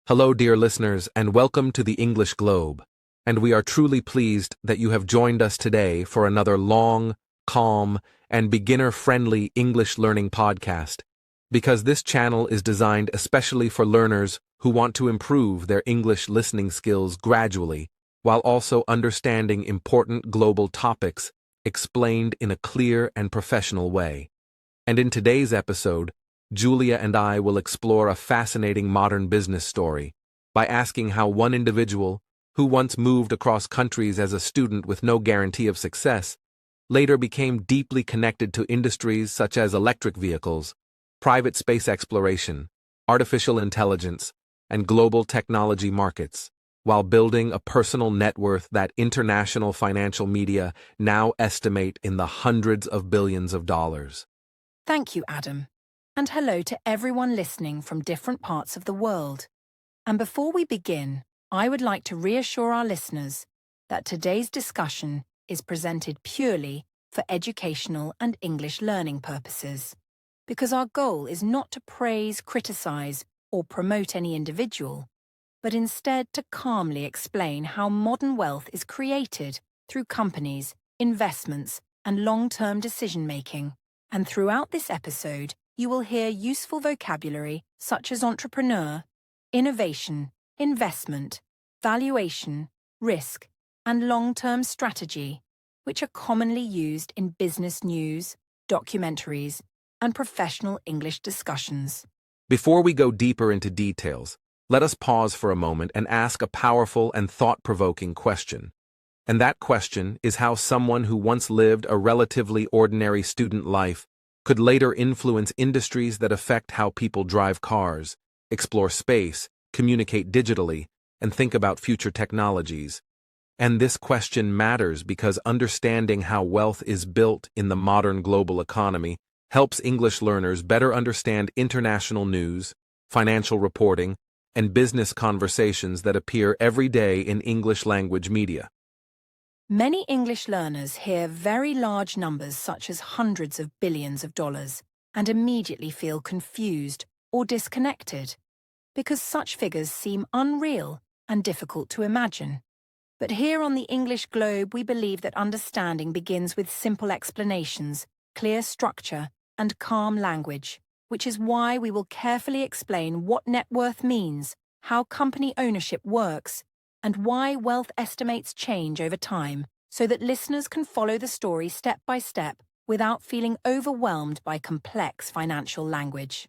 Hello, dear listeners, and welcome to the English Globe. And we are truly pleased that you have joined us today for another long, calm, and beginner-friendly English learning podcast, because this channel is designed especially for learners who want to improve their English listening skills gradually, while also understanding important global topics explained in a clear and professional way. And in today's episode, Julia and I will explore a fascinating modern business story by asking how one individual, who once moved across countries as a student with no guarantee of success, later became deeply connected to industries such as electric vehicles, private space exploration, artificial intelligence, and global technology markets, while building a personal net worth that international financial media now estimate in the hundreds of billions of dollars. Thank you, Adam. And hello to everyone listening from different parts of the world. And before we begin, I would like to reassure our listeners that today's discussion is presented purely for educational and English learning purposes, because our goal is not to praise, criticize, or promote any individual, but instead to calmly explain how modern wealth is created through companies, investments, and long-term decision-making. And throughout this episode, you will hear useful vocabulary such as entrepreneur, innovation, investment, valuation, risk, and long-term strategy, which are commonly used in business news, documentaries, and professional English discussions. Before we go deeper into details, let us pause for a moment and ask a powerful and thought-provoking question. And that question is how someone who once lived a relatively ordinary student life could later influence industries that affect how people drive cars, explore space, communicate digitally, and think about future technologies. And this question matters because understanding how wealth is built in the modern global economy helps English learners better understand international news, financial reporting, and business conversations that appear every day in English language media. Many English learners hear very large numbers such as hundreds of billions of dollars and immediately feel confused or disconnected because such figures seem unreal and difficult to imagine. But here on the English Globe, we believe that understanding begins with simple explanations, clear structure, and calm language, which is why we will carefully explain what net worth means, how company ownership works, and why wealth estimates change over time, so that listeners can follow the story step by step without feeling overwhelmed by complex financial language.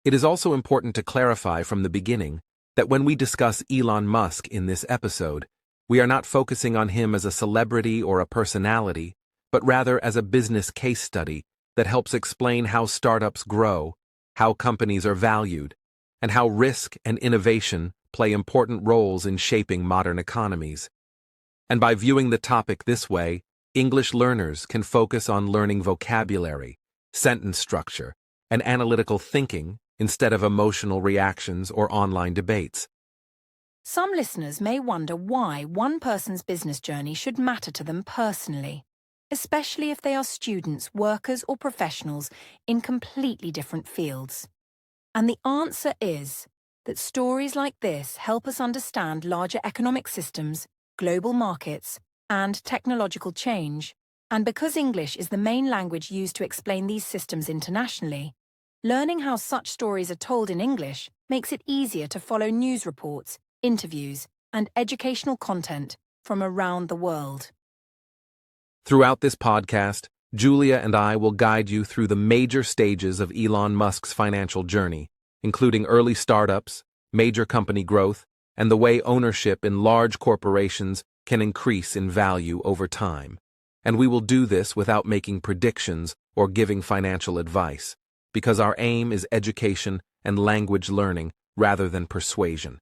It is also important to clarify from the beginning that when we discuss Elon Musk in this episode, we are not focusing on him as a celebrity or a personality, but rather as a business case study that helps explain how startups grow, how companies are valued, and how risk and innovation play important roles in shaping modern economies. And by viewing the topic this way, English learners can focus on learning vocabulary, sentence structure, and analytical thinking instead of emotional reactions or online debates. Some listeners may wonder why one person's business journey should matter to them personally, especially if they are students, workers, or professionals in completely different fields. And the answer is that stories like this help us understand larger economic systems, global markets, and technological change. And because English is the main language used to explain these systems internationally, learning how such stories are told in English makes it easier to follow news reports, interviews, and educational content from around the world. Throughout this podcast, Julia and I will guide you through the major stages of Elon Musk's financial journey, including early startups, major company growth, and the way ownership in large corporations can increase in value over time. And we will do this without making predictions or giving financial advice, because our aim is education and language learning rather than persuasion.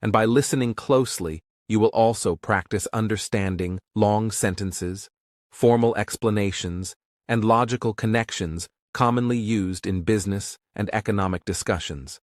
And by listening closely, you will also practice understanding long sentences, formal explanations, and logical connections commonly used in business and economic discussions.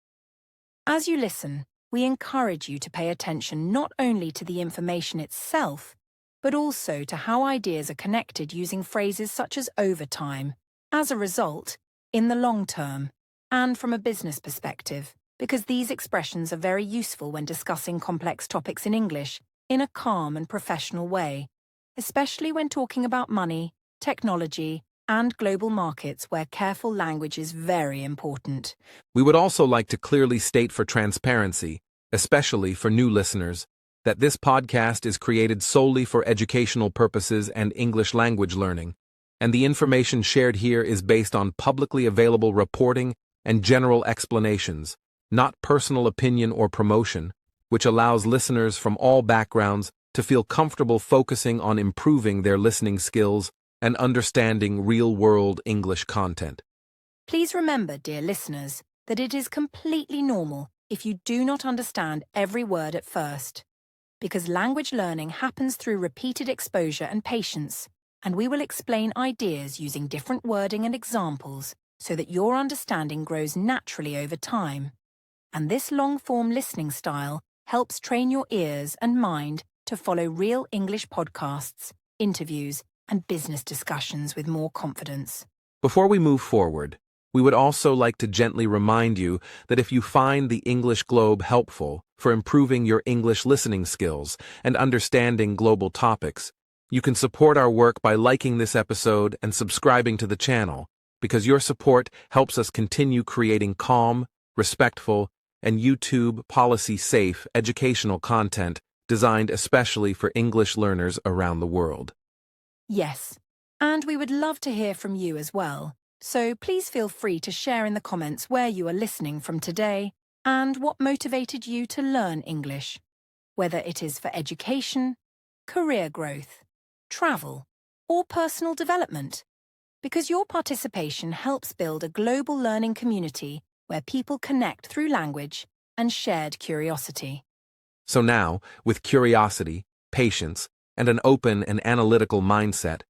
As you listen, we encourage you to pay attention not only to the information itself, but also to how ideas are connected using phrases such as over time, as a result, in the long term, and from a business perspective. because these expressions are very useful when discussing complex topics in English in a calm and professional way, especially when talking about money, technology, and global markets where careful language is very important. We would also like to clearly state for transparency, especially for new listeners, that this podcast is created solely for educational purposes and English language learning, and the information shared here is based on publicly available reporting and general explanations, not personal opinion or promotion, which allows listeners from all backgrounds to feel comfortable focusing on improving their listening skills and understanding real-world English content. Please remember, dear listeners, that it is completely normal if you do not understand every word at first, because language learning happens through repeated exposure and patience, and we will explain ideas using different wording and examples so that your understanding grows naturally over time. And this long-form listening style helps train your ears and mind to follow real English podcasts, interviews, and business discussions with more confidence. Before we move forward, we would also like to gently remind you that if you find the English Globe helpful for improving your English listening skills and understanding global topics, you can support our work by liking this episode and subscribing to the channel, because your support helps us continue creating calm, respectful, and YouTube policy-safe educational content designed especially for English learners around the world. Yes, and we would love to hear from you as well, so please feel free to share in the comments where you are listening from today and what motivated you to learn English, whether it is for education, career growth, travel, or personal development, because your participation helps build a global learning community where people connect through language and shared curiosity. So now, with curiosity, patience, and an open and analytical mindset,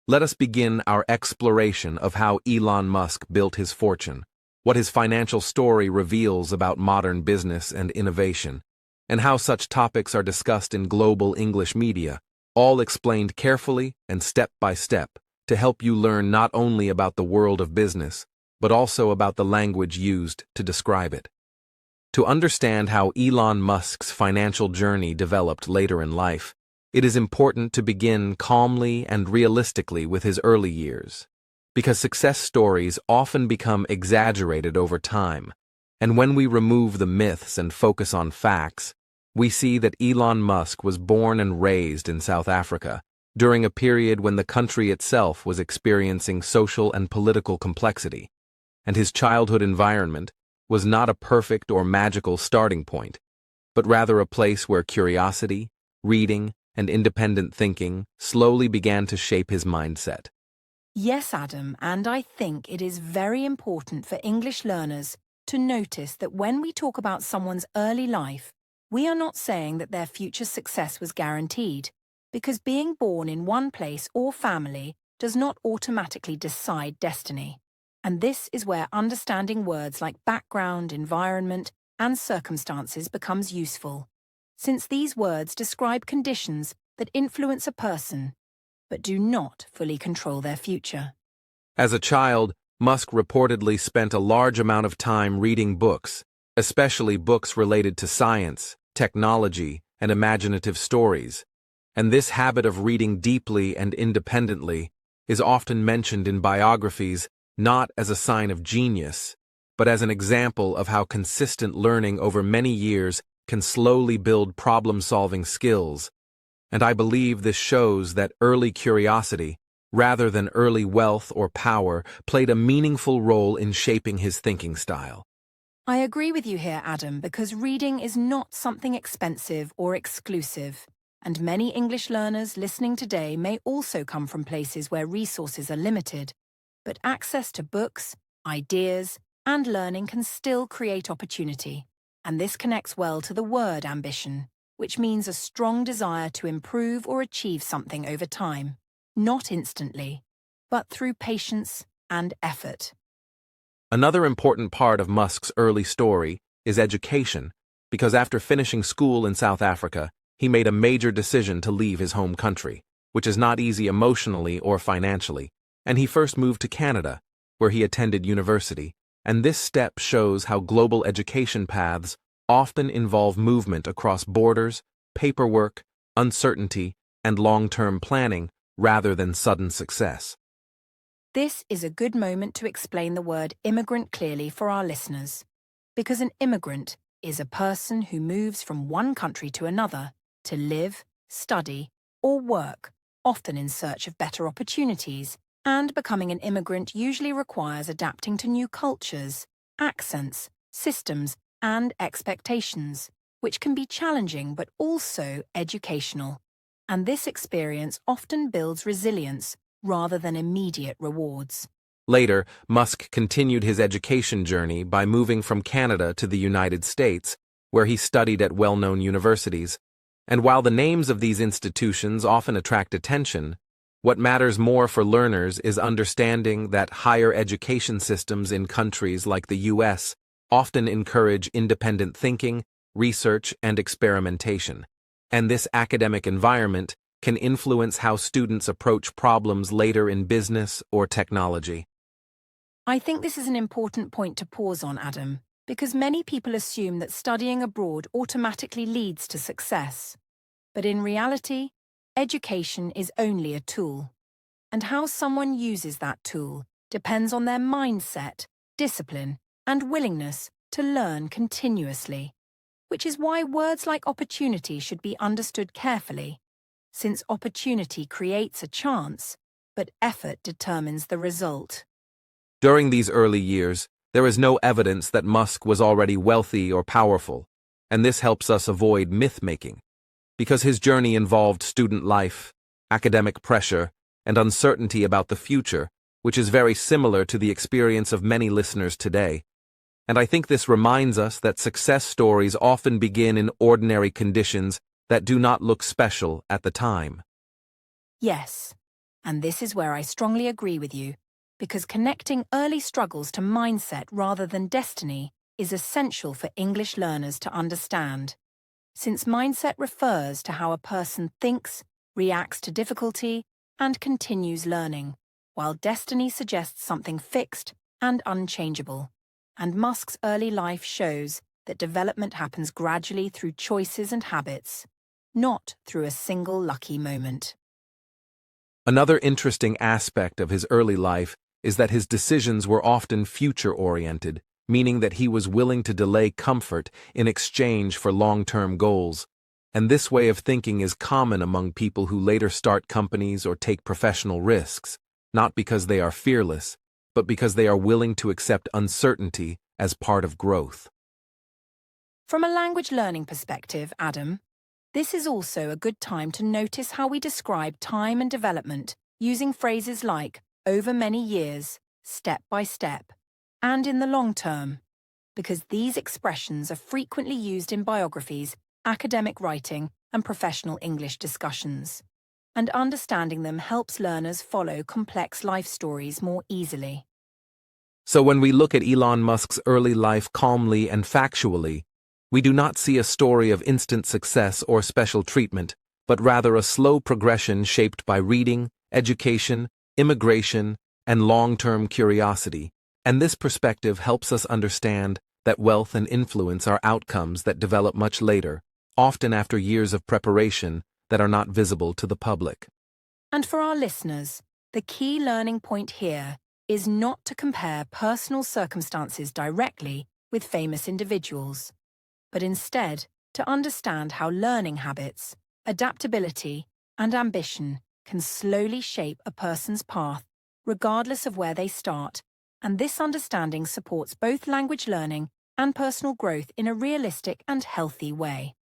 let us begin our exploration of how Elon Musk built his fortune, what his financial story reveals about modern business and innovation, and how such topics are discussed in global English media, all explained carefully and step by step to help you learn not only about the world of business, but also about the language used to describe it. To understand how Elon Musk's financial journey developed later in life, it is important to begin calmly and realistically with his early years, because success stories often become exaggerated over time, and when we remove the myths and focus on facts, we see that Elon Musk was born and raised in South Africa during a period when the country itself was experiencing social and political complexity, and his childhood environment was not a perfect or magical starting point, but rather a place where curiosity, reading, and independent thinking slowly began to shape his mindset. Yes, Adam, and I think it is very important for English learners to notice that when we talk about someone's early life, we are not saying that their future success was guaranteed, because being born in one place or family does not automatically decide destiny. And this is where understanding words like background, environment, and circumstances becomes useful, since these words describe conditions that influence a person, but do not fully control their future. As a child, Musk reportedly spent a large amount of time reading books, especially books related to science, technology, and imaginative stories. And this habit of reading deeply and independently is often mentioned in biographies not as a sign of genius, but as an example of how consistent learning over many years can slowly build problem-solving skills, and I believe this shows that early curiosity, rather than early wealth or power, played a meaningful role in shaping his thinking style. I agree with you here, Adam, because reading is not something expensive or exclusive, and many English learners listening today may also come from places where resources are limited, but access to books, ideas, and learning can still create opportunity. And this connects well to the word ambition, which means a strong desire to improve or achieve something over time, not instantly, but through patience and effort. Another important part of Musk's early story is education, because after finishing school in South Africa, he made a major decision to leave his home country, which is not easy emotionally or financially, and he first moved to Canada, where he attended university, and this step shows how global education paths often involve movement across borders, paperwork, uncertainty, and long-term planning rather than sudden success. This is a good moment to explain the word immigrant clearly for our listeners, because an immigrant is a person who moves from one country to another to live, study, or work, often in search of better opportunities, and becoming an immigrant usually requires adapting to new cultures, accents, systems, and expectations, which can be challenging but also educational. And this experience often builds resilience rather than immediate rewards. Later, Musk continued his education journey by moving from Canada to the United States, where he studied at well-known universities. And while the names of these institutions often attract attention, what matters more for learners is understanding that higher education systems in countries like the US often encourage independent thinking, research, and experimentation. And this academic environment can influence how students approach problems later in business or technology. I think this is an important point to pause on, Adam, because many people assume that studying abroad automatically leads to success. But in reality, education is only a tool, and how someone uses that tool depends on their mindset, discipline, and willingness to learn continuously, which is why words like opportunity should be understood carefully, since opportunity creates a chance, but effort determines the result. During these early years, there is no evidence that Musk was already wealthy or powerful, and this helps us avoid myth-making. Because his journey involved student life, academic pressure, and uncertainty about the future, which is very similar to the experience of many listeners today. And I think this reminds us that success stories often begin in ordinary conditions that do not look special at the time. Yes, and this is where I strongly agree with you, because connecting early struggles to mindset rather than destiny is essential for English learners to understand, since mindset refers to how a person thinks, reacts to difficulty, and continues learning, while destiny suggests something fixed and unchangeable. And Musk's early life shows that development happens gradually through choices and habits, not through a single lucky moment. Another interesting aspect of his early life is that his decisions were often future-oriented, meaning that he was willing to delay comfort in exchange for long-term goals. And this way of thinking is common among people who later start companies or take professional risks, not because they are fearless, but because they are willing to accept uncertainty as part of growth. From a language learning perspective, Adam, this is also a good time to notice how we describe time and development using phrases like over many years, step by step, and in the long term, because these expressions are frequently used in biographies, academic writing, and professional English discussions. And understanding them helps learners follow complex life stories more easily. So when we look at Elon Musk's early life calmly and factually, we do not see a story of instant success or special treatment, but rather a slow progression shaped by reading, education, immigration, and long-term curiosity. And this perspective helps us understand that wealth and influence are outcomes that develop much later, often after years of preparation that are not visible to the public. And for our listeners, the key learning point here is not to compare personal circumstances directly with famous individuals, but instead to understand how learning habits, adaptability, and ambition can slowly shape a person's path, regardless of where they start, and this understanding supports both language learning and personal growth in a realistic and healthy way.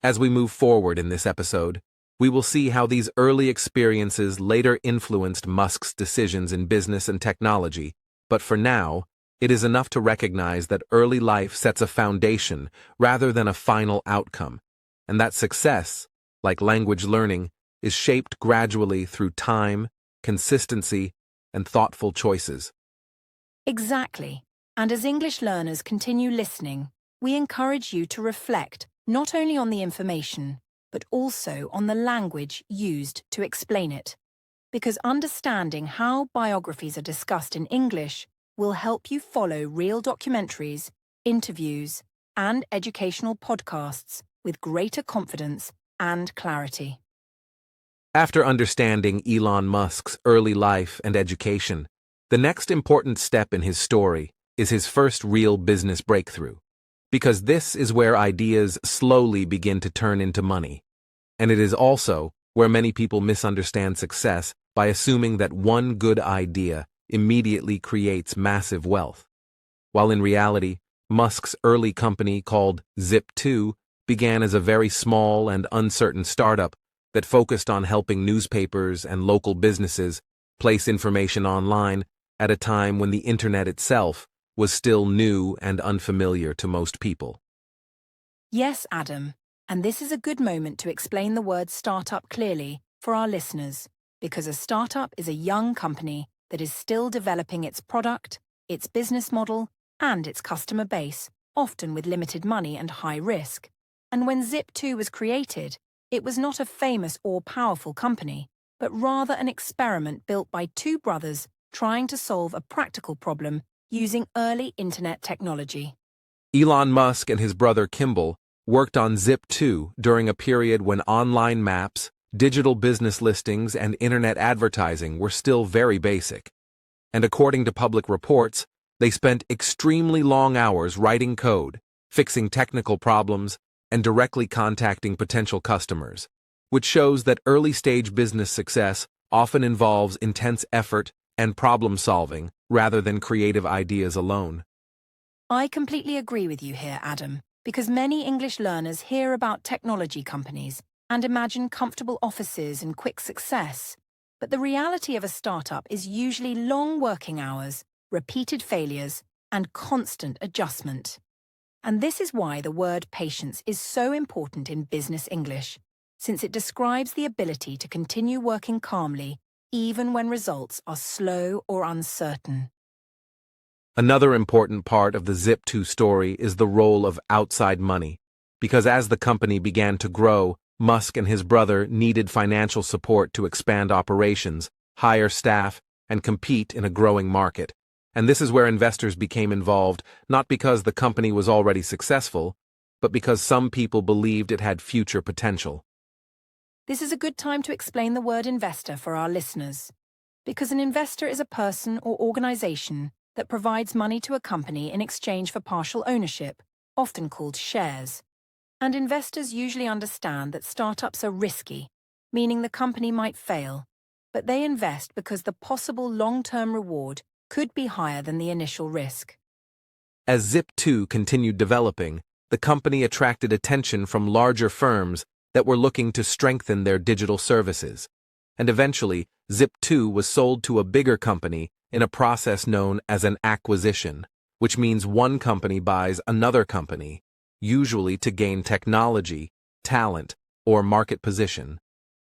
As we move forward in this episode, we will see how these early experiences later influenced Musk's decisions in business and technology, but for now, it is enough to recognize that early life sets a foundation rather than a final outcome, and that success, like language learning, is shaped gradually through time, consistency, and thoughtful choices. Exactly. And as English learners continue listening, we encourage you to reflect not only on the information, but also on the language used to explain it. Because understanding how biographies are discussed in English will help you follow real documentaries, interviews, and educational podcasts with greater confidence and clarity. After understanding Elon Musk's early life and education, the next important step in his story is his first real business breakthrough. Because this is where ideas slowly begin to turn into money. And it is also where many people misunderstand success by assuming that one good idea immediately creates massive wealth. While in reality, Musk's early company called Zip2 began as a very small and uncertain startup that focused on helping newspapers and local businesses place information online at a time when the internet itself was still new and unfamiliar to most people. Yes, Adam, and this is a good moment to explain the word startup clearly for our listeners, because a startup is a young company that is still developing its product, its business model, and its customer base, often with limited money and high risk. And when Zip2 was created, it was not a famous or powerful company, but rather an experiment built by two brothers trying to solve a practical problem using early internet technology. Elon Musk and his brother Kimball worked on Zip2 during a period when online maps, digital business listings, and internet advertising were still very basic. And according to public reports, they spent extremely long hours writing code, fixing technical problems, and directly contacting potential customers, which shows that early-stage business success often involves intense effort and problem-solving rather than creative ideas alone. I completely agree with you here, Adam, because many English learners hear about technology companies and imagine comfortable offices and quick success. But the reality of a startup is usually long working hours, repeated failures, and constant adjustment. And this is why the word patience is so important in business English, since it describes the ability to continue working calmly even when results are slow or uncertain. Another important part of the Zip2 story is the role of outside money, because as the company began to grow, Musk and his brother needed financial support to expand operations, hire staff, and compete in a growing market. And this is where investors became involved, not because the company was already successful, but because some people believed it had future potential. This is a good time to explain the word investor for our listeners, because an investor is a person or organization that provides money to a company in exchange for partial ownership, often called shares. And investors usually understand that startups are risky, meaning the company might fail, but they invest because the possible long-term reward could be higher than the initial risk. As Zip2 continued developing, the company attracted attention from larger firms that were looking to strengthen their digital services. And eventually, Zip2 was sold to a bigger company in a process known as an acquisition, which means one company buys another company, usually to gain technology, talent, or market position.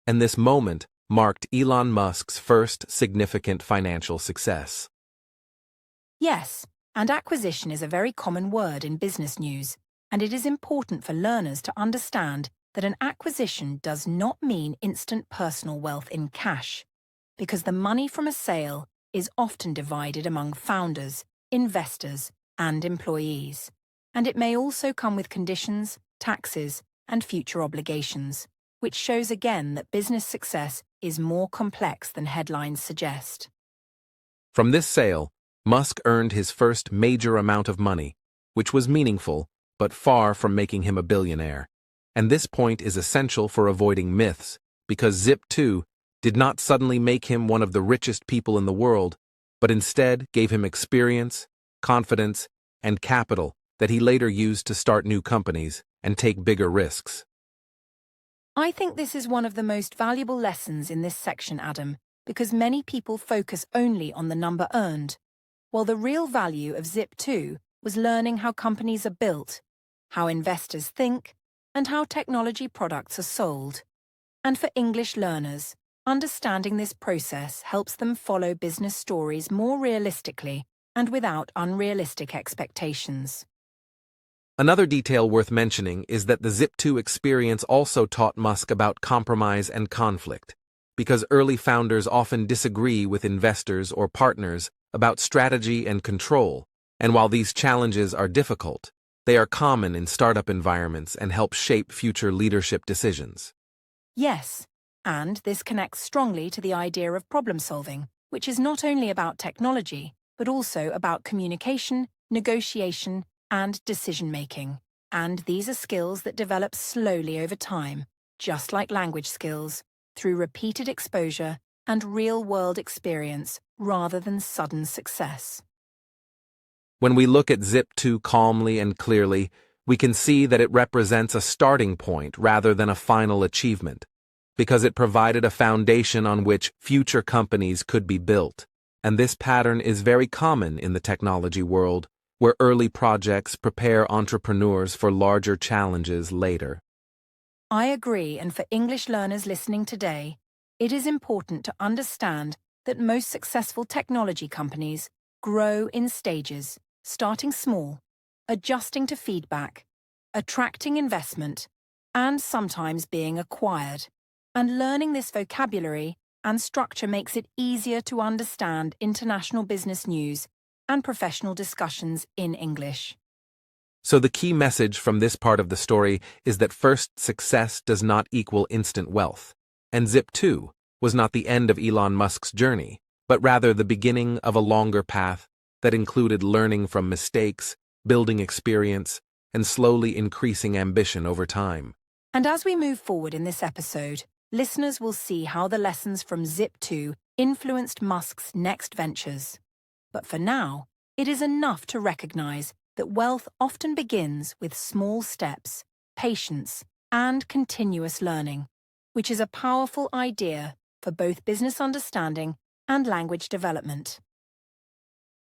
And this moment marked Elon Musk's first significant financial success. Yes, and acquisition is a very common word in business news, and it is important for learners to understand that an acquisition does not mean instant personal wealth in cash, because the money from a sale is often divided among founders, investors, and employees. And it may also come with conditions, taxes, and future obligations, which shows again that business success is more complex than headlines suggest. From this sale, Musk earned his first major amount of money, which was meaningful, but far from making him a billionaire. And this point is essential for avoiding myths, because Zip2 did not suddenly make him one of the richest people in the world, but instead gave him experience, confidence, and capital that he later used to start new companies and take bigger risks. I think this is one of the most valuable lessons in this section, Adam, because many people focus only on the number earned, while the real value of Zip2 was learning how companies are built, how investors think, and how technology products are sold. And for English learners, understanding this process helps them follow business stories more realistically and without unrealistic expectations. Another detail worth mentioning is that the Zip2 experience also taught Musk about compromise and conflict, because early founders often disagree with investors or partners about strategy and control, and while these challenges are difficult, they are common in startup environments and help shape future leadership decisions. Yes, and this connects strongly to the idea of problem solving, which is not only about technology, but also about communication, negotiation, and decision-making. And these are skills that develop slowly over time, just like language skills, through repeated exposure and real-world experience rather than sudden success. When we look at Zip2 calmly and clearly, we can see that it represents a starting point rather than a final achievement, because it provided a foundation on which future companies could be built. And this pattern is very common in the technology world, where early projects prepare entrepreneurs for larger challenges later. I agree, and for English learners listening today, it is important to understand that most successful technology companies grow in stages, starting small, adjusting to feedback, attracting investment, and sometimes being acquired. And learning this vocabulary and structure makes it easier to understand international business news and professional discussions in English. So the key message from this part of the story is that first success does not equal instant wealth, and Zip2 was not the end of Elon Musk's journey, but rather the beginning of a longer path that included learning from mistakes, building experience, and slowly increasing ambition over time. And as we move forward in this episode, listeners will see how the lessons from Zip2 influenced Musk's next ventures. But for now, it is enough to recognize that wealth often begins with small steps, patience, and continuous learning, which is a powerful idea for both business understanding and language development.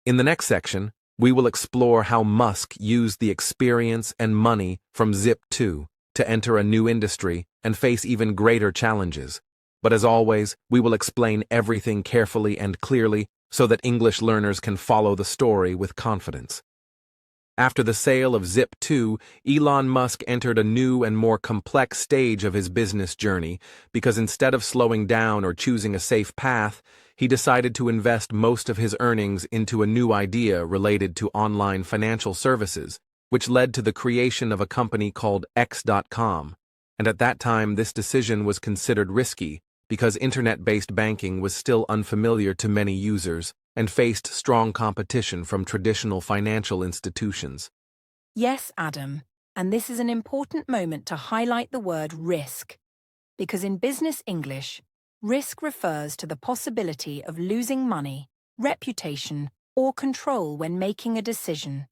In the next section, we will explore how Musk used the experience and money from Zip2 to enter a new industry and face even greater challenges. But as always, we will explain everything carefully and clearly so that English learners can follow the story with confidence. After the sale of Zip2, Elon Musk entered a new and more complex stage of his business journey because instead of slowing down or choosing a safe path, he decided to invest most of his earnings into a new idea related to online financial services, which led to the creation of a company called X.com. And at that time, this decision was considered risky because internet-based banking was still unfamiliar to many users and faced strong competition from traditional financial institutions. Yes, Adam, and this is an important moment to highlight the word risk, because in business English, risk refers to the possibility of losing money, reputation, or control when making a decision.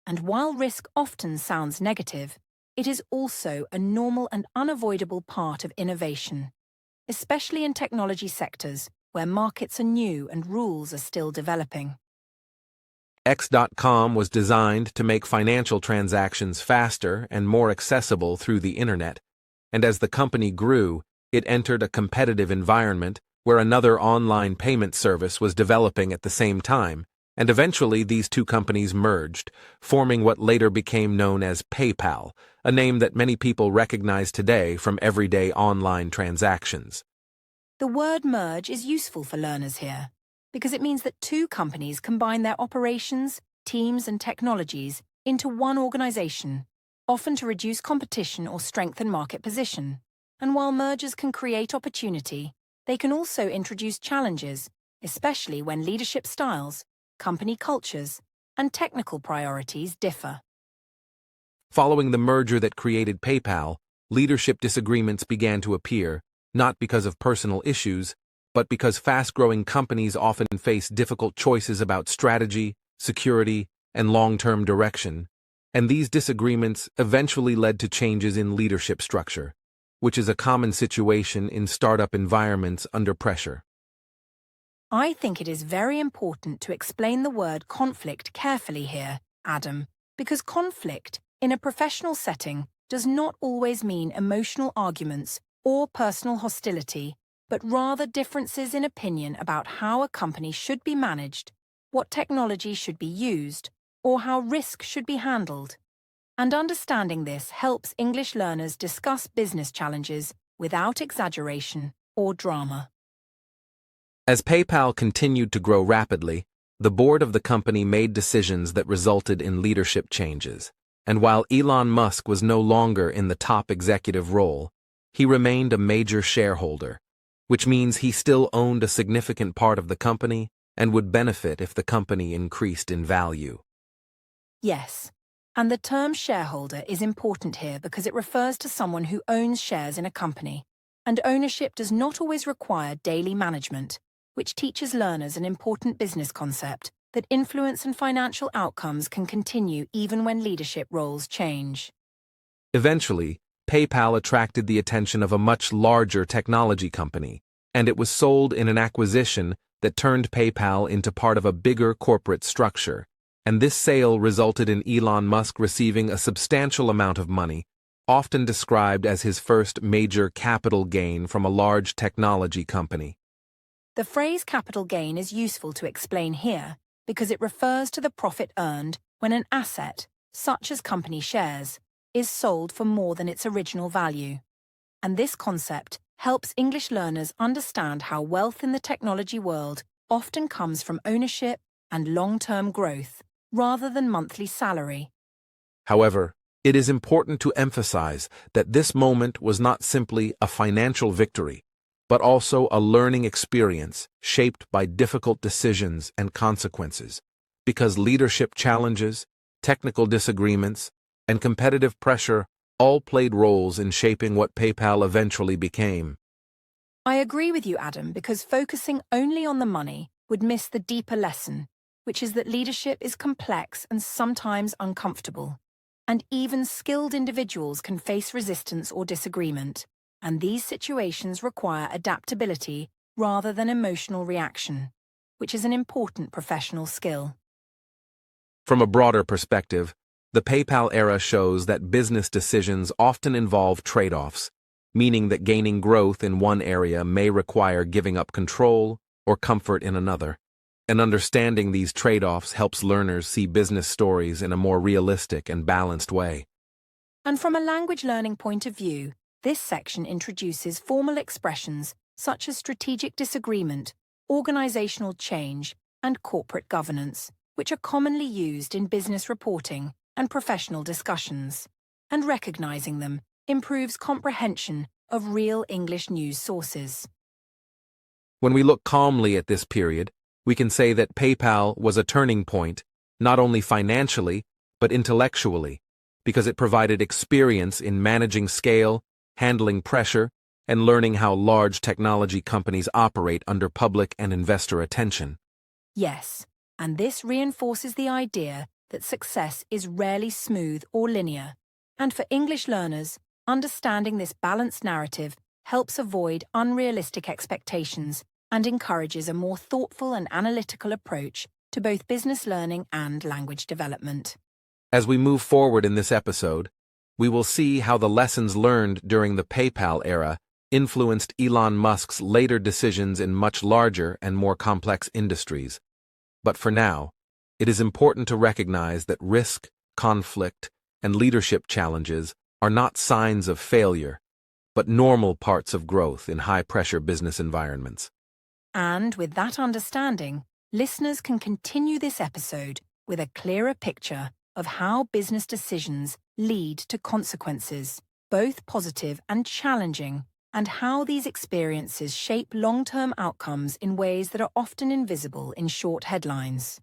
And while risk often sounds negative, it is also a normal and unavoidable part of innovation, especially in technology sectors where markets are new and rules are still developing. X.com was designed to make financial transactions faster and more accessible through the internet, and as the company grew, it entered a competitive environment where another online payment service was developing at the same time, and eventually these two companies merged, forming what later became known as PayPal, a name that many people recognize today from everyday online transactions. The word merge is useful for learners here because it means that two companies combine their operations, teams, and technologies into one organization, often to reduce competition or strengthen market position. And while mergers can create opportunity, they can also introduce challenges, especially when leadership styles, company cultures, and technical priorities differ. Following the merger that created PayPal, leadership disagreements began to appear, not because of personal issues, but because fast-growing companies often face difficult choices about strategy, security, and long-term direction, and these disagreements eventually led to changes in leadership structure, which is a common situation in startup environments under pressure. I think it is very important to explain the word conflict carefully here, Adam, because conflict in a professional setting does not always mean emotional arguments or personal hostility, but rather differences in opinion about how a company should be managed, what technology should be used, or how risk should be handled. And understanding this helps English learners discuss business challenges without exaggeration or drama. As PayPal continued to grow rapidly, the board of the company made decisions that resulted in leadership changes, and while Elon Musk was no longer in the top executive role, he remained a major shareholder, which means he still owned a significant part of the company and would benefit if the company increased in value. Yes, and the term shareholder is important here because it refers to someone who owns shares in a company, and ownership does not always require daily management, which teaches learners an important business concept that influence and financial outcomes can continue even when leadership roles change. Eventually, PayPal attracted the attention of a much larger technology company, and it was sold in an acquisition that turned PayPal into part of a bigger corporate structure, and this sale resulted in Elon Musk receiving a substantial amount of money, often described as his first major capital gain from a large technology company. The phrase capital gain is useful to explain here because it refers to the profit earned when an asset, such as company shares, is sold for more than its original value. And this concept helps English learners understand how wealth in the technology world often comes from ownership and long-term growth, rather than monthly salary. However, it is important to emphasize that this moment was not simply a financial victory, but also a learning experience shaped by difficult decisions and consequences, because leadership challenges, technical disagreements, and competitive pressure all played roles in shaping what PayPal eventually became. I agree with you, Adam, because focusing only on the money would miss the deeper lesson, which is that leadership is complex and sometimes uncomfortable, and even skilled individuals can face resistance or disagreement, and these situations require adaptability rather than emotional reaction, which is an important professional skill. From a broader perspective, the PayPal era shows that business decisions often involve trade-offs, meaning that gaining growth in one area may require giving up control or comfort in another. And understanding these trade-offs helps learners see business stories in a more realistic and balanced way. And from a language learning point of view, this section introduces formal expressions such as strategic disagreement, organizational change, and corporate governance, which are commonly used in business reporting and professional discussions, and recognizing them improves comprehension of real English news sources. When we look calmly at this period, we can say that PayPal was a turning point, not only financially, but intellectually, because it provided experience in managing scale, handling pressure, and learning how large technology companies operate under public and investor attention. Yes, and this reinforces the idea that success is rarely smooth or linear, and for English learners, understanding this balanced narrative helps avoid unrealistic expectations and encourages a more thoughtful and analytical approach to both business learning and language development. As we move forward in this episode, we will see how the lessons learned during the PayPal era influenced Elon Musk's later decisions in much larger and more complex industries. But for now, it is important to recognize that risk, conflict, and leadership challenges are not signs of failure, but normal parts of growth in high-pressure business environments. And with that understanding, listeners can continue this episode with a clearer picture of how business decisions lead to consequences, both positive and challenging, and how these experiences shape long-term outcomes in ways that are often invisible in short headlines.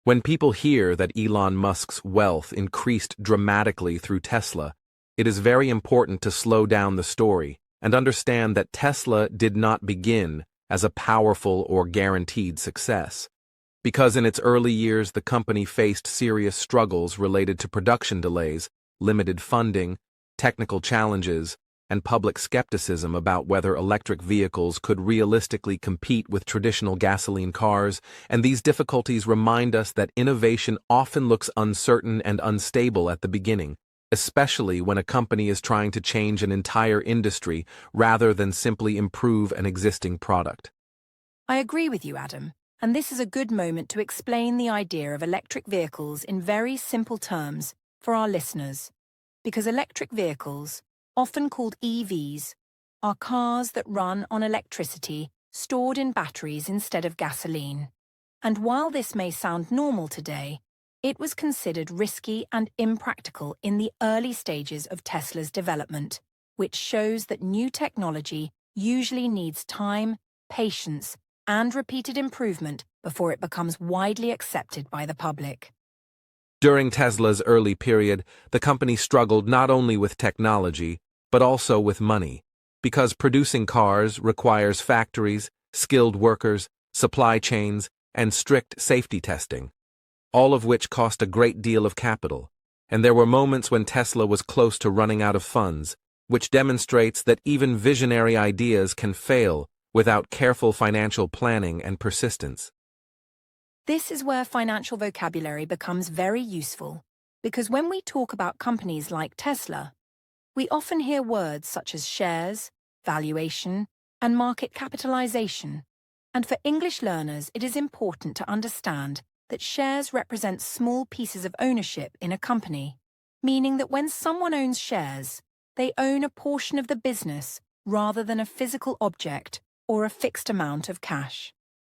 When people hear that Elon Musk's wealth increased dramatically through Tesla, it is very important to slow down the story and understand that Tesla did not begin as a powerful or guaranteed success. Because in its early years the company faced serious struggles related to production delays, limited funding, technical challenges, and public skepticism about whether electric vehicles could realistically compete with traditional gasoline cars, and these difficulties remind us that innovation often looks uncertain and unstable at the beginning, especially when a company is trying to change an entire industry rather than simply improve an existing product. I agree with you, Adam, and this is a good moment to explain the idea of electric vehicles in very simple terms for our listeners, because electric vehicles, often called EVs, are cars that run on electricity stored in batteries instead of gasoline. And while this may sound normal today, it was considered risky and impractical in the early stages of Tesla's development, which shows that new technology usually needs time, patience, and repeated improvement before it becomes widely accepted by the public. During Tesla's early period, the company struggled not only with technology, but also with money, because producing cars requires factories, skilled workers, supply chains, and strict safety testing, all of which cost a great deal of capital, and there were moments when Tesla was close to running out of funds, which demonstrates that even visionary ideas can fail without careful financial planning and persistence. This is where financial vocabulary becomes very useful, because when we talk about companies like Tesla, we often hear words such as shares, valuation, and market capitalization. And for English learners, it is important to understand that shares represent small pieces of ownership in a company, meaning that when someone owns shares, they own a portion of the business rather than a physical object or a fixed amount of cash.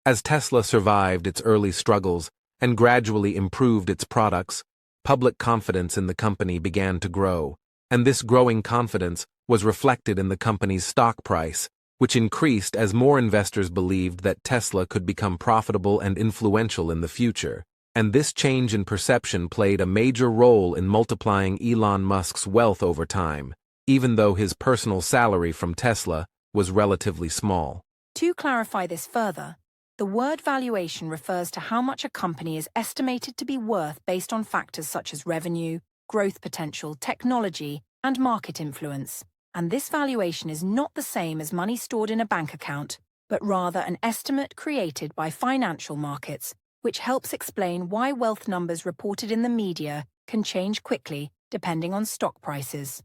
As Tesla survived its early struggles and gradually improved its products, public confidence in the company began to grow, and this growing confidence was reflected in the company's stock price, which increased as more investors believed that Tesla could become profitable and influential in the future. And this change in perception played a major role in multiplying Elon Musk's wealth over time, even though his personal salary from Tesla was relatively small. To clarify this further, the word valuation refers to how much a company is estimated to be worth based on factors such as revenue, growth potential, technology, and market influence. And this valuation is not the same as money stored in a bank account, but rather an estimate created by financial markets, which helps explain why wealth numbers reported in the media can change quickly depending on stock prices.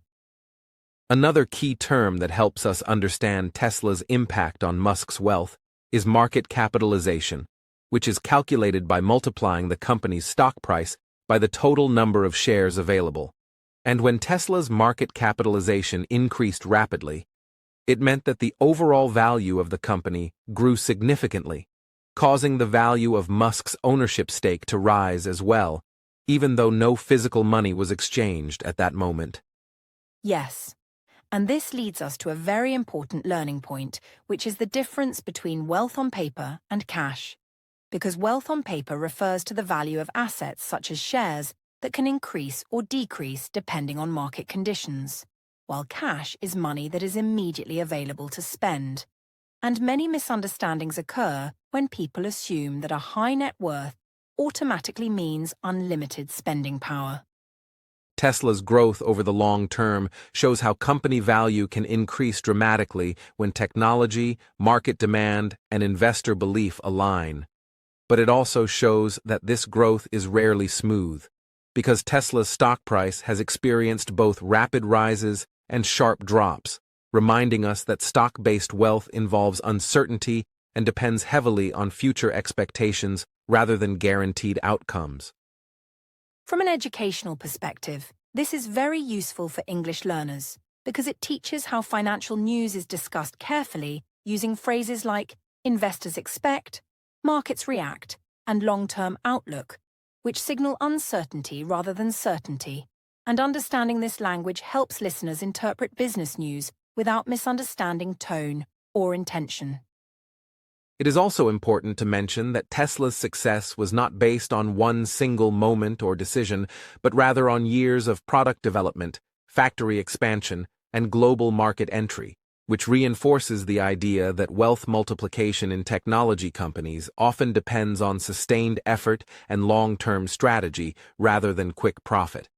Another key term that helps us understand Tesla's impact on Musk's wealth is market capitalization, which is calculated by multiplying the company's stock price by the total number of shares available. And when Tesla's market capitalization increased rapidly, it meant that the overall value of the company grew significantly, causing the value of Musk's ownership stake to rise as well, even though no physical money was exchanged at that moment. Yes, and this leads us to a very important learning point, which is the difference between wealth on paper and cash. Because wealth on paper refers to the value of assets such as shares that can increase or decrease depending on market conditions, while cash is money that is immediately available to spend. And many misunderstandings occur when people assume that a high net worth automatically means unlimited spending power. Tesla's growth over the long term shows how company value can increase dramatically when technology, market demand, and investor belief align. But it also shows that this growth is rarely smooth, because Tesla's stock price has experienced both rapid rises and sharp drops, reminding us that stock-based wealth involves uncertainty and depends heavily on future expectations rather than guaranteed outcomes. From an educational perspective, this is very useful for English learners because it teaches how financial news is discussed carefully using phrases like investors expect, markets react, and long-term outlook, which signal uncertainty rather than certainty. And understanding this language helps listeners interpret business news without misunderstanding tone or intention. It is also important to mention that Tesla's success was not based on one single moment or decision, but rather on years of product development, factory expansion, and global market entry, which reinforces the idea that wealth multiplication in technology companies often depends on sustained effort and long-term strategy rather than quick profit.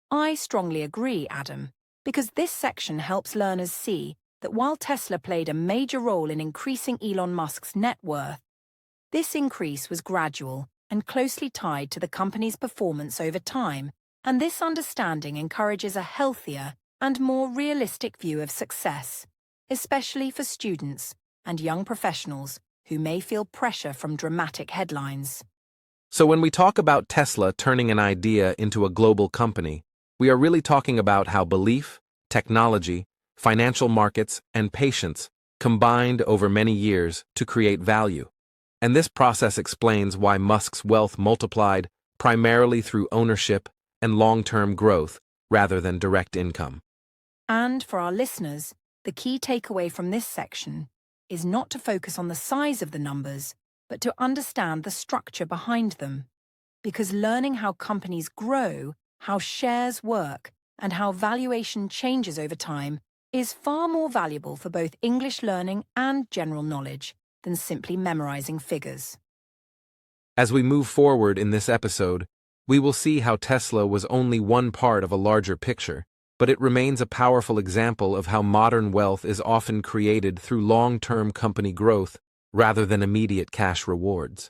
I strongly agree, Adam, because this section helps learners see that while Tesla played a major role in increasing Elon Musk's net worth, this increase was gradual and closely tied to the company's performance over time, and this understanding encourages a healthier and more realistic view of success, especially for students and young professionals who may feel pressure from dramatic headlines. So when we talk about Tesla turning an idea into a global company, we are really talking about how belief, technology, financial markets, and patience combined over many years to create value. And this process explains why Musk's wealth multiplied primarily through ownership and long-term growth rather than direct income. And for our listeners, the key takeaway from this section is not to focus on the size of the numbers, but to understand the structure behind them. Because learning how companies grow, how shares work, and how valuation changes over time is far more valuable for both English learning and general knowledge than simply memorizing figures. As we move forward in this episode, we will see how Tesla was only one part of a larger picture, but it remains a powerful example of how modern wealth is often created through long-term company growth rather than immediate cash rewards.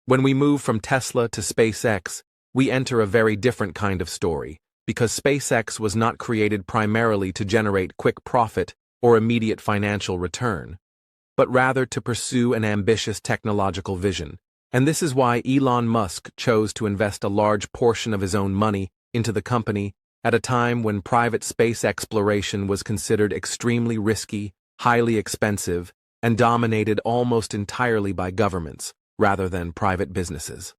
When we move from Tesla to SpaceX, we enter a very different kind of story, because SpaceX was not created primarily to generate quick profit or immediate financial return, but rather to pursue an ambitious technological vision. And this is why Elon Musk chose to invest a large portion of his own money into the company at a time when private space exploration was considered extremely risky, highly expensive, and dominated almost entirely by governments, rather than private businesses.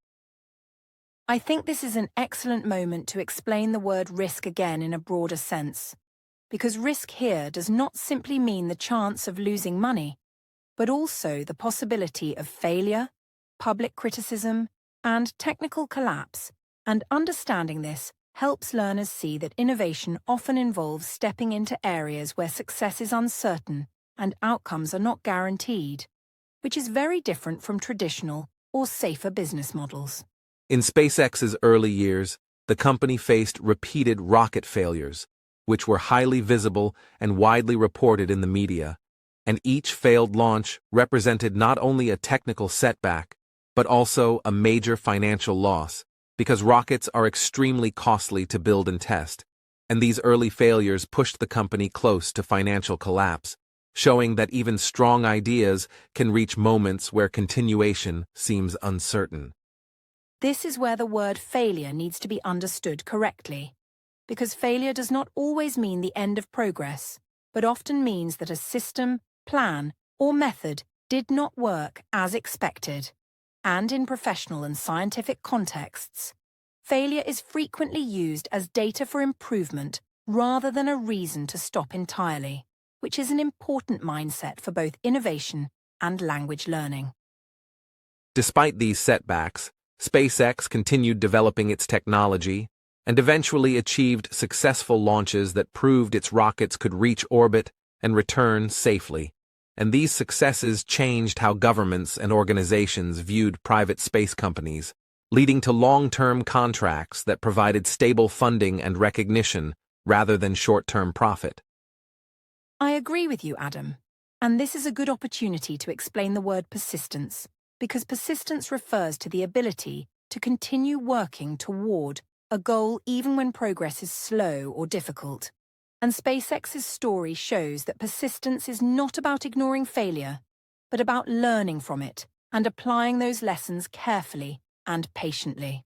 I think this is an excellent moment to explain the word risk again in a broader sense, because risk here does not simply mean the chance of losing money, but also the possibility of failure, public criticism, and technical collapse, and understanding this helps learners see that innovation often involves stepping into areas where success is uncertain and outcomes are not guaranteed, which is very different from traditional or safer business models. In SpaceX's early years, the company faced repeated rocket failures, which were highly visible and widely reported in the media, and each failed launch represented not only a technical setback, but also a major financial loss, because rockets are extremely costly to build and test, and these early failures pushed the company close to financial collapse, showing that even strong ideas can reach moments where continuation seems uncertain. This is where the word failure needs to be understood correctly, because failure does not always mean the end of progress, but often means that a system, plan, or method did not work as expected. And in professional and scientific contexts, failure is frequently used as data for improvement rather than a reason to stop entirely, which is an important mindset for both innovation and language learning. Despite these setbacks, SpaceX continued developing its technology and eventually achieved successful launches that proved its rockets could reach orbit and return safely. And these successes changed how governments and organizations viewed private space companies, leading to long-term contracts that provided stable funding and recognition rather than short-term profit. I agree with you, Adam. And this is a good opportunity to explain the word persistence, because persistence refers to the ability to continue working toward a goal even when progress is slow or difficult. And SpaceX's story shows that persistence is not about ignoring failure, but about learning from it and applying those lessons carefully and patiently.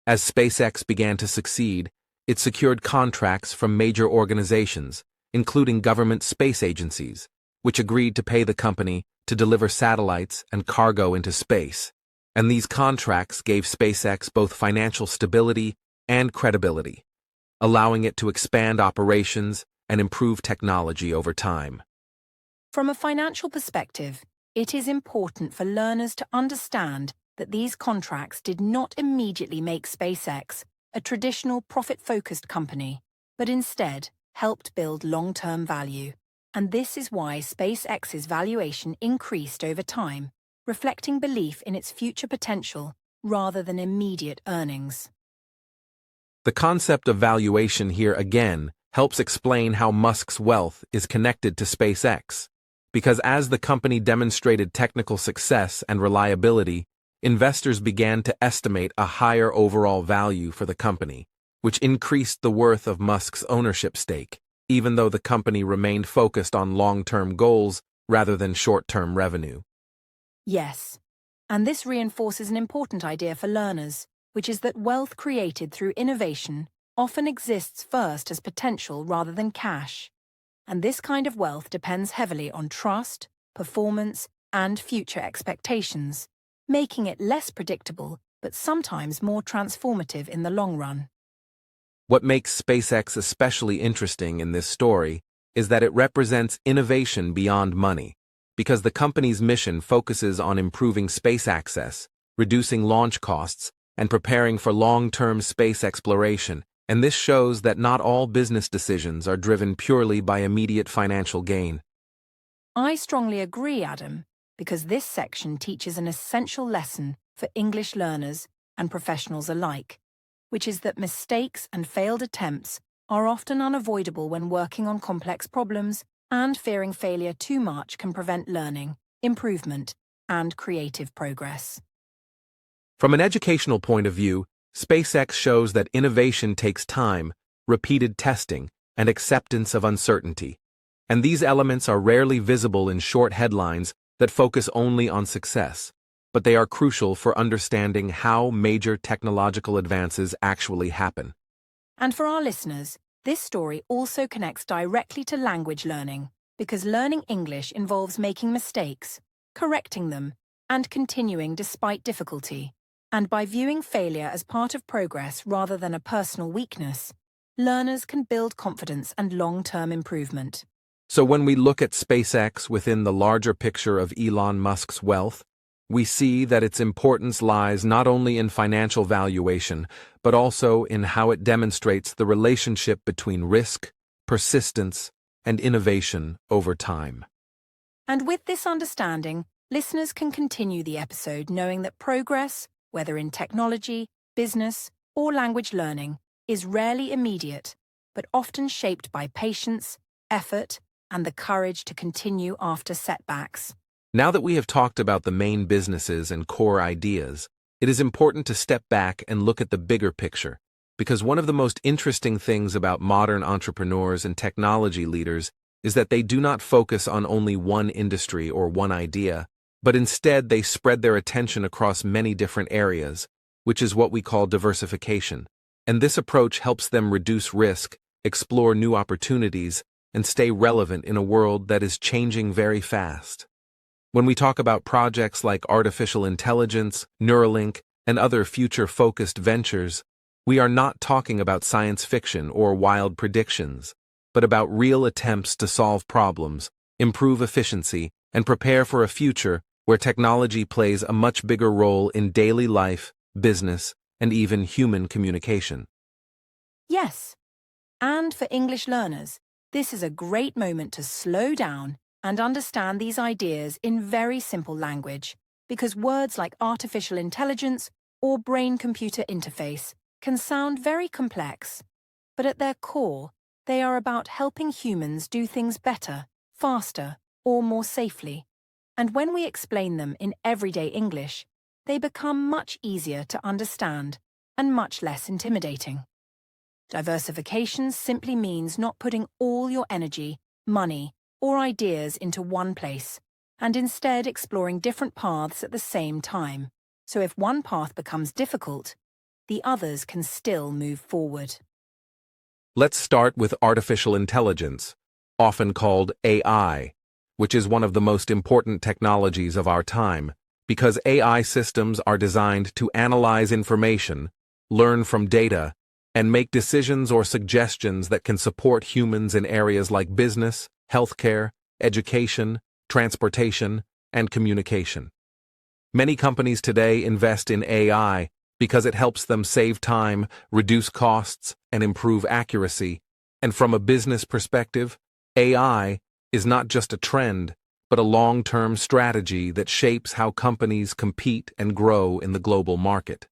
As SpaceX began to succeed, it secured contracts from major organizations, including government space agencies, which agreed to pay the company to deliver satellites and cargo into space. And these contracts gave SpaceX both financial stability and credibility, allowing it to expand operations and improve technology over time. From a financial perspective, it is important for learners to understand that these contracts did not immediately make SpaceX a traditional profit-focused company, but instead helped build long-term value. And this is why SpaceX's valuation increased over time, reflecting belief in its future potential rather than immediate earnings. The concept of valuation here again helps explain how Musk's wealth is connected to SpaceX, because as the company demonstrated technical success and reliability, investors began to estimate a higher overall value for the company, which increased the worth of Musk's ownership stake, even though the company remained focused on long-term goals rather than short-term revenue. Yes, and this reinforces an important idea for learners, which is that wealth created through innovation often exists first as potential rather than cash. And this kind of wealth depends heavily on trust, performance, and future expectations, making it less predictable but sometimes more transformative in the long run. What makes SpaceX especially interesting in this story is that it represents innovation beyond money, because the company's mission focuses on improving space access, reducing launch costs, and preparing for long-term space exploration, and this shows that not all business decisions are driven purely by immediate financial gain. I strongly agree, Adam, because this section teaches an essential lesson for English learners and professionals alike, which is that mistakes and failed attempts are often unavoidable when working on complex problems, and fearing failure too much can prevent learning, improvement, and creative progress. From an educational point of view, SpaceX shows that innovation takes time, repeated testing, and acceptance of uncertainty. And these elements are rarely visible in short headlines that focus only on success, but they are crucial for understanding how major technological advances actually happen. And for our listeners, this story also connects directly to language learning, because learning English involves making mistakes, correcting them, and continuing despite difficulty. And by viewing failure as part of progress rather than a personal weakness, learners can build confidence and long-term improvement. So when we look at SpaceX within the larger picture of Elon Musk's wealth, we see that its importance lies not only in financial valuation, but also in how it demonstrates the relationship between risk, persistence, and innovation over time. And with this understanding, listeners can continue the episode knowing that progress, whether in technology, business, or language learning, is rarely immediate, but often shaped by patience, effort, and the courage to continue after setbacks. Now that we have talked about the main businesses and core ideas, it is important to step back and look at the bigger picture, because one of the most interesting things about modern entrepreneurs and technology leaders is that they do not focus on only one industry or one idea, but instead they spread their attention across many different areas, which is what we call diversification. And this approach helps them reduce risk, explore new opportunities, and stay relevant in a world that is changing very fast. When we talk about projects like artificial intelligence, Neuralink, and other future-focused ventures, we are not talking about science fiction or wild predictions, but about real attempts to solve problems, improve efficiency, and prepare for a future where technology plays a much bigger role in daily life, business, and even human communication. Yes, and for English learners, this is a great moment to slow down and understand these ideas in very simple language, because words like artificial intelligence or brain-computer interface can sound very complex, but at their core, they are about helping humans do things better, faster, or more safely. And when we explain them in everyday English, they become much easier to understand and much less intimidating. Diversification simply means not putting all your energy, money, or ideas into one place, and instead exploring different paths at the same time. So if one path becomes difficult, the others can still move forward. Let's start with artificial intelligence, often called AI, which is one of the most important technologies of our time, because AI systems are designed to analyze information, learn from data, and make decisions or suggestions that can support humans in areas like business, healthcare, education, transportation, and communication. Many companies today invest in AI because it helps them save time, reduce costs, and improve accuracy. And from a business perspective, AI is not just a trend, but a long-term strategy that shapes how companies compete and grow in the global market.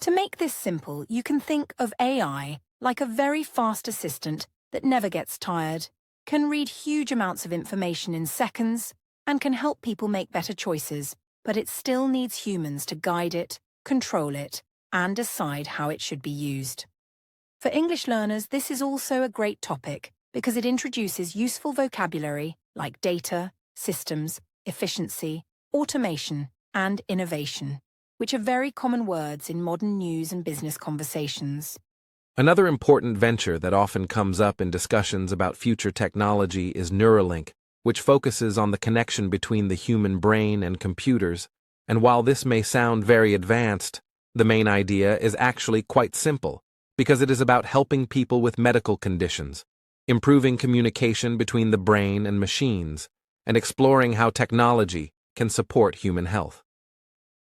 To make this simple, you can think of AI like a very fast assistant that never gets tired, can read huge amounts of information in seconds, and can help people make better choices, but it still needs humans to guide it, control it, and decide how it should be used. For English learners, this is also a great topic because it introduces useful vocabulary like data, systems, efficiency, automation, and innovation, which are very common words in modern news and business conversations. Another important venture that often comes up in discussions about future technology is Neuralink, which focuses on the connection between the human brain and computers, and while this may sound very advanced, the main idea is actually quite simple, because it is about helping people with medical conditions, improving communication between the brain and machines, and exploring how technology can support human health.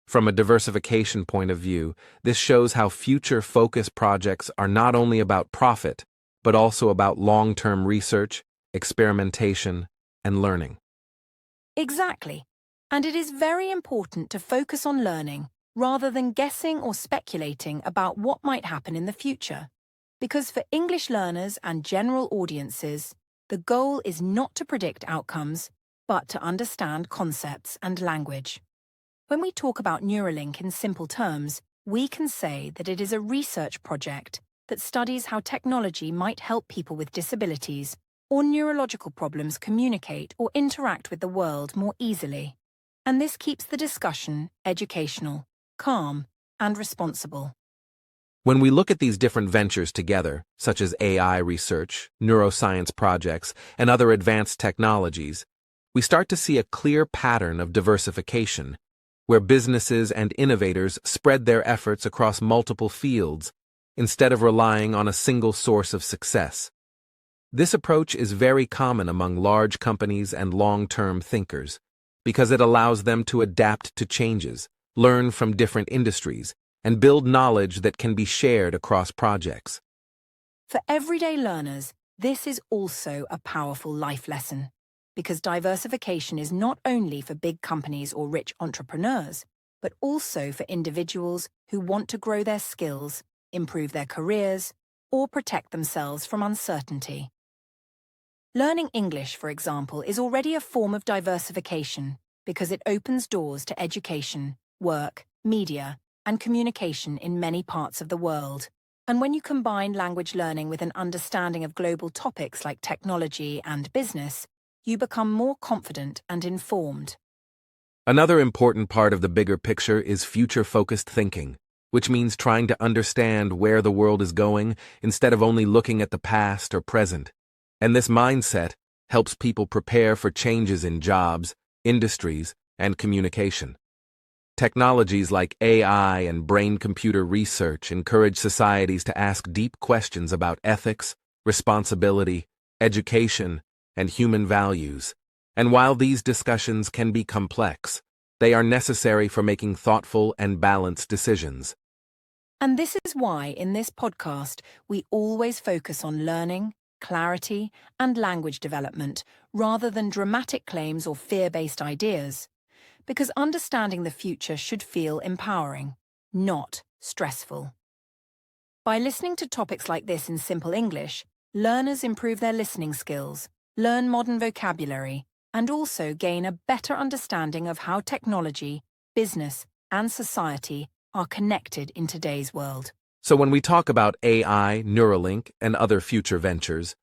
From a diversification point of view, this shows how future-focused projects are not only about profit, but also about long-term research, experimentation, and learning. Exactly. And it is very important to focus on learning rather than guessing or speculating about what might happen in the future. Because for English learners and general audiences, the goal is not to predict outcomes, but to understand concepts and language. When we talk about Neuralink in simple terms, we can say that it is a research project that studies how technology might help people with disabilities or neurological problems communicate or interact with the world more easily. And this keeps the discussion educational, calm, and responsible. When we look at these different ventures together, such as AI research, neuroscience projects, and other advanced technologies, we start to see a clear pattern of diversification, where businesses and innovators spread their efforts across multiple fields instead of relying on a single source of success. This approach is very common among large companies and long-term thinkers, because it allows them to adapt to changes, learn from different industries, and build knowledge that can be shared across projects. For everyday learners, this is also a powerful life lesson, because diversification is not only for big companies or rich entrepreneurs, but also for individuals who want to grow their skills, improve their careers, or protect themselves from uncertainty. Learning English, for example, is already a form of diversification because it opens doors to education, work, media, and communication in many parts of the world. And when you combine language learning with an understanding of global topics like technology and business, you become more confident and informed. Another important part of the bigger picture is future-focused thinking, which means trying to understand where the world is going instead of only looking at the past or present. And this mindset helps people prepare for changes in jobs, industries, and communication. Technologies like AI and brain-computer research encourage societies to ask deep questions about ethics, responsibility, education, and human values. And while these discussions can be complex, they are necessary for making thoughtful and balanced decisions. And this is why in this podcast we always focus on learning, clarity, and language development rather than dramatic claims or fear-based ideas. Because understanding the future should feel empowering, not stressful. By listening to topics like this in simple English, learners improve their listening skills, learn modern vocabulary, and also gain a better understanding of how technology, business, and society are connected in today's world. So when we talk about AI, Neuralink, and other future ventures,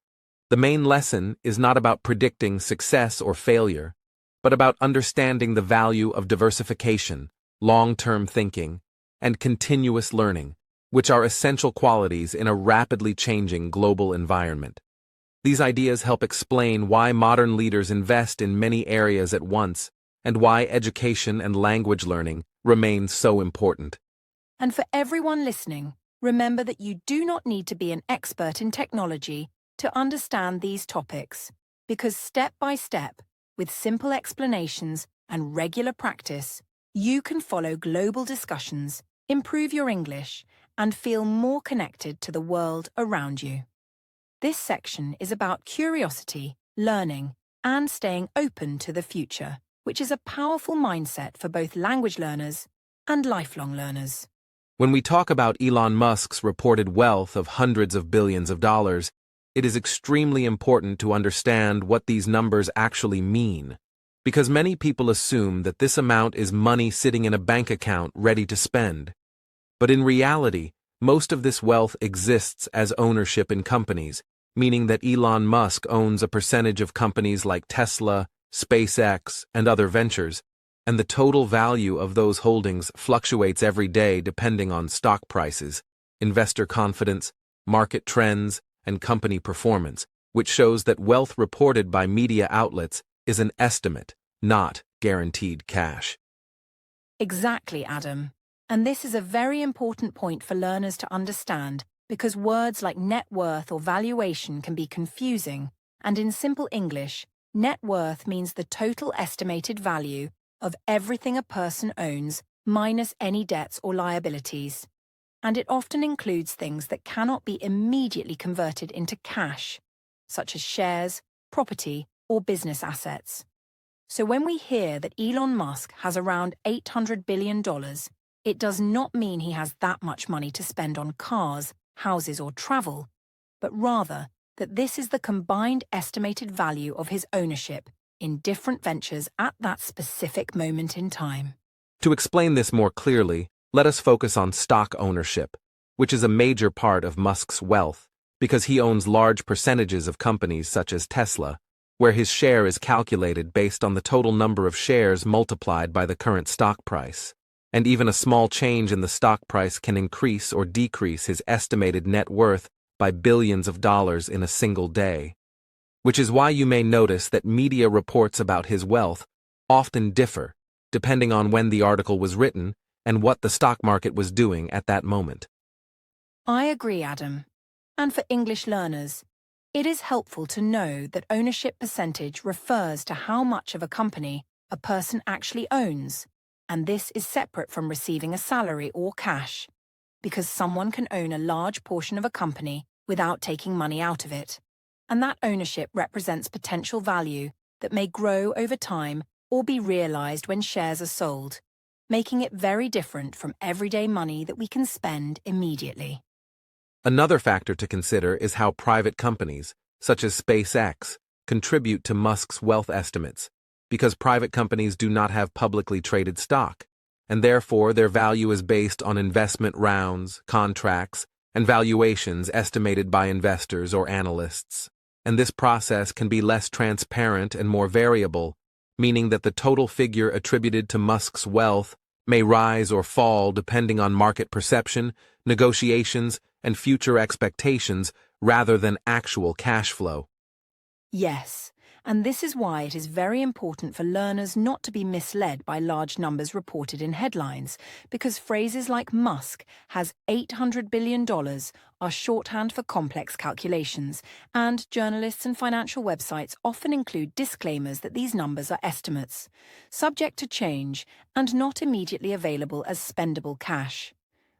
the main lesson is not about predicting success or failure, but about understanding the value of diversification, long-term thinking, and continuous learning, which are essential qualities in a rapidly changing global environment. These ideas help explain why modern leaders invest in many areas at once and why education and language learning remain so important. And for everyone listening, remember that you do not need to be an expert in technology to understand these topics, because step by step, with simple explanations and regular practice, you can follow global discussions, improve your English, and feel more connected to the world around you. This section is about curiosity, learning, and staying open to the future, which is a powerful mindset for both language learners and lifelong learners. When we talk about Elon Musk's reported wealth of hundreds of billions of dollars, it is extremely important to understand what these numbers actually mean, because many people assume that this amount is money sitting in a bank account ready to spend. But in reality, most of this wealth exists as ownership in companies, meaning that Elon Musk owns a percentage of companies like Tesla, SpaceX, and other ventures, and the total value of those holdings fluctuates every day depending on stock prices, investor confidence, market trends, and company performance, which shows that wealth reported by media outlets is an estimate, not guaranteed cash. Exactly, Adam. And this is a very important point for learners to understand because words like net worth or valuation can be confusing, and in simple English, net worth means the total estimated value of everything a person owns minus any debts or liabilities. And it often includes things that cannot be immediately converted into cash, such as shares, property, or business assets. So when we hear that Elon Musk has around $800 billion, it does not mean he has that much money to spend on cars, houses, or travel, but rather that this is the combined estimated value of his ownership in different ventures at that specific moment in time. To explain this more clearly, let us focus on stock ownership, which is a major part of Musk's wealth because he owns large percentages of companies such as Tesla, where his share is calculated based on the total number of shares multiplied by the current stock price. And even a small change in the stock price can increase or decrease his estimated net worth by billions of dollars in a single day. Which is why you may notice that media reports about his wealth often differ, depending on when the article was written and what the stock market was doing at that moment. I agree, Adam. And for English learners, it is helpful to know that ownership percentage refers to how much of a company a person actually owns, and this is separate from receiving a salary or cash, because someone can own a large portion of a company without taking money out of it, and that ownership represents potential value that may grow over time or be realized when shares are sold, making it very different from everyday money that we can spend immediately. Another factor to consider is how private companies, such as SpaceX, contribute to Musk's wealth estimates, because private companies do not have publicly traded stock, and therefore their value is based on investment rounds, contracts, and valuations estimated by investors or analysts. And this process can be less transparent and more variable, meaning that the total figure attributed to Musk's wealth may rise or fall depending on market perception, negotiations, and future expectations rather than actual cash flow. Yes, and this is why it is very important for learners not to be misled by large numbers reported in headlines, because phrases like Musk has $800 billion are shorthand for complex calculations, and journalists and financial websites often include disclaimers that these numbers are estimates, subject to change, and not immediately available as spendable cash,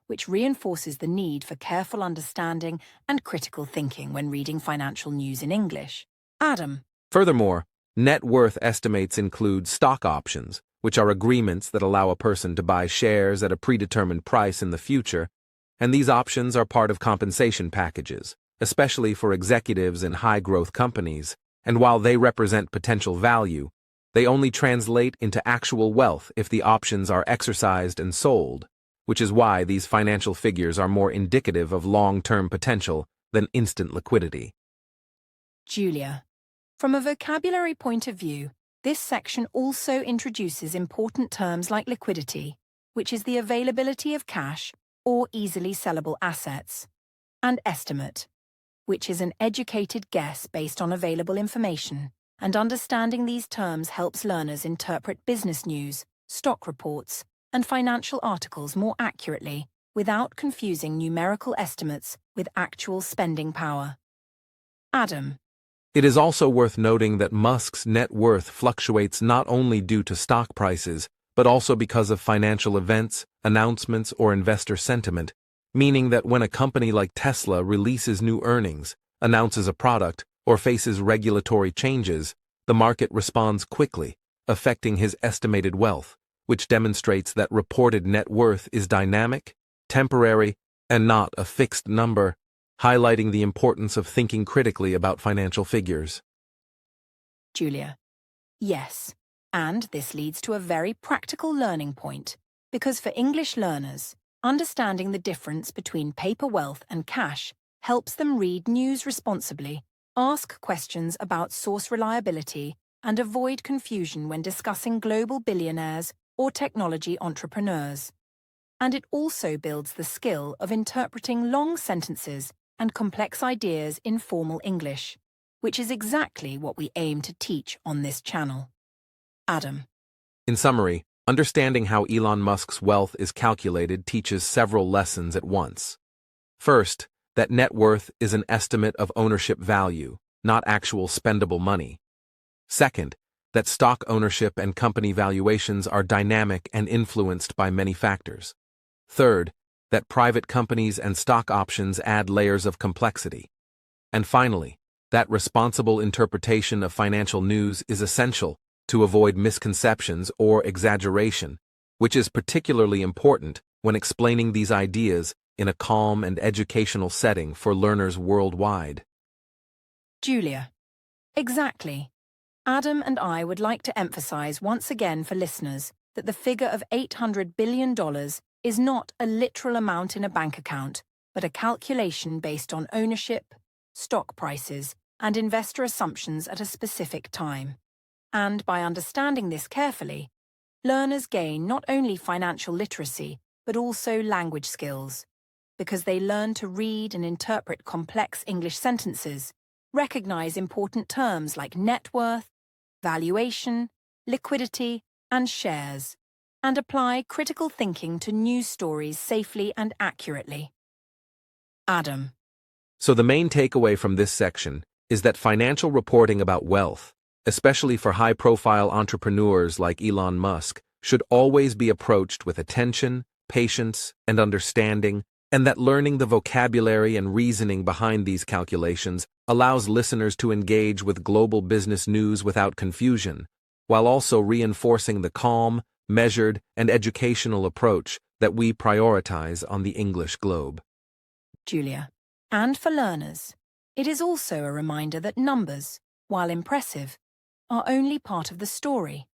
which reinforces the need for careful understanding and critical thinking when reading financial news in English. Adam. Furthermore, net worth estimates include stock options, which are agreements that allow a person to buy shares at a predetermined price in the future, and these options are part of compensation packages, especially for executives in high-growth companies, and while they represent potential value, they only translate into actual wealth if the options are exercised and sold, which is why these financial figures are more indicative of long-term potential than instant liquidity. Julia. From a vocabulary point of view, this section also introduces important terms like liquidity, which is the availability of cash or easily sellable assets, and estimate, which is an educated guess based on available information, and understanding these terms helps learners interpret business news, stock reports, and financial articles more accurately without confusing numerical estimates with actual spending power. Adam. It is also worth noting that Musk's net worth fluctuates not only due to stock prices, but also because of financial events, announcements, or investor sentiment, meaning that when a company like Tesla releases new earnings, announces a product, or faces regulatory changes, the market responds quickly, affecting his estimated wealth, which demonstrates that reported net worth is dynamic, temporary, and not a fixed number, highlighting the importance of thinking critically about financial figures. Julia. Yes, and this leads to a very practical learning point, because for English learners, understanding the difference between paper wealth and cash helps them read news responsibly, ask questions about source reliability, and avoid confusion when discussing global billionaires or technology entrepreneurs. And it also builds the skill of interpreting long sentences and complex ideas in formal English, which is exactly what we aim to teach on this channel. Adam. In summary, understanding how Elon Musk's wealth is calculated teaches several lessons at once. First, that net worth is an estimate of ownership value, not actual spendable money. Second, that stock ownership and company valuations are dynamic and influenced by many factors. Third, that private companies and stock options add layers of complexity. And finally, that responsible interpretation of financial news is essential to avoid misconceptions or exaggeration, which is particularly important when explaining these ideas in a calm and educational setting for learners worldwide. Julia. Exactly. Adam and I would like to emphasize once again for listeners that the figure of $800 billion is not a literal amount in a bank account, but a calculation based on ownership, stock prices, and investor assumptions at a specific time. And by understanding this carefully, learners gain not only financial literacy, but also language skills, because they learn to read and interpret complex English sentences, recognize important terms like net worth, valuation, liquidity, and shares, and apply critical thinking to news stories safely and accurately. Adam. So the main takeaway from this section is that financial reporting about wealth, especially for high-profile entrepreneurs like Elon Musk, should always be approached with attention, patience, and understanding, and that learning the vocabulary and reasoning behind these calculations allows listeners to engage with global business news without confusion, while also reinforcing the calm, measured, and educational approach that we prioritize on the English globe. Julia. And for learners, it is also a reminder that numbers, while impressive, are only part of the story,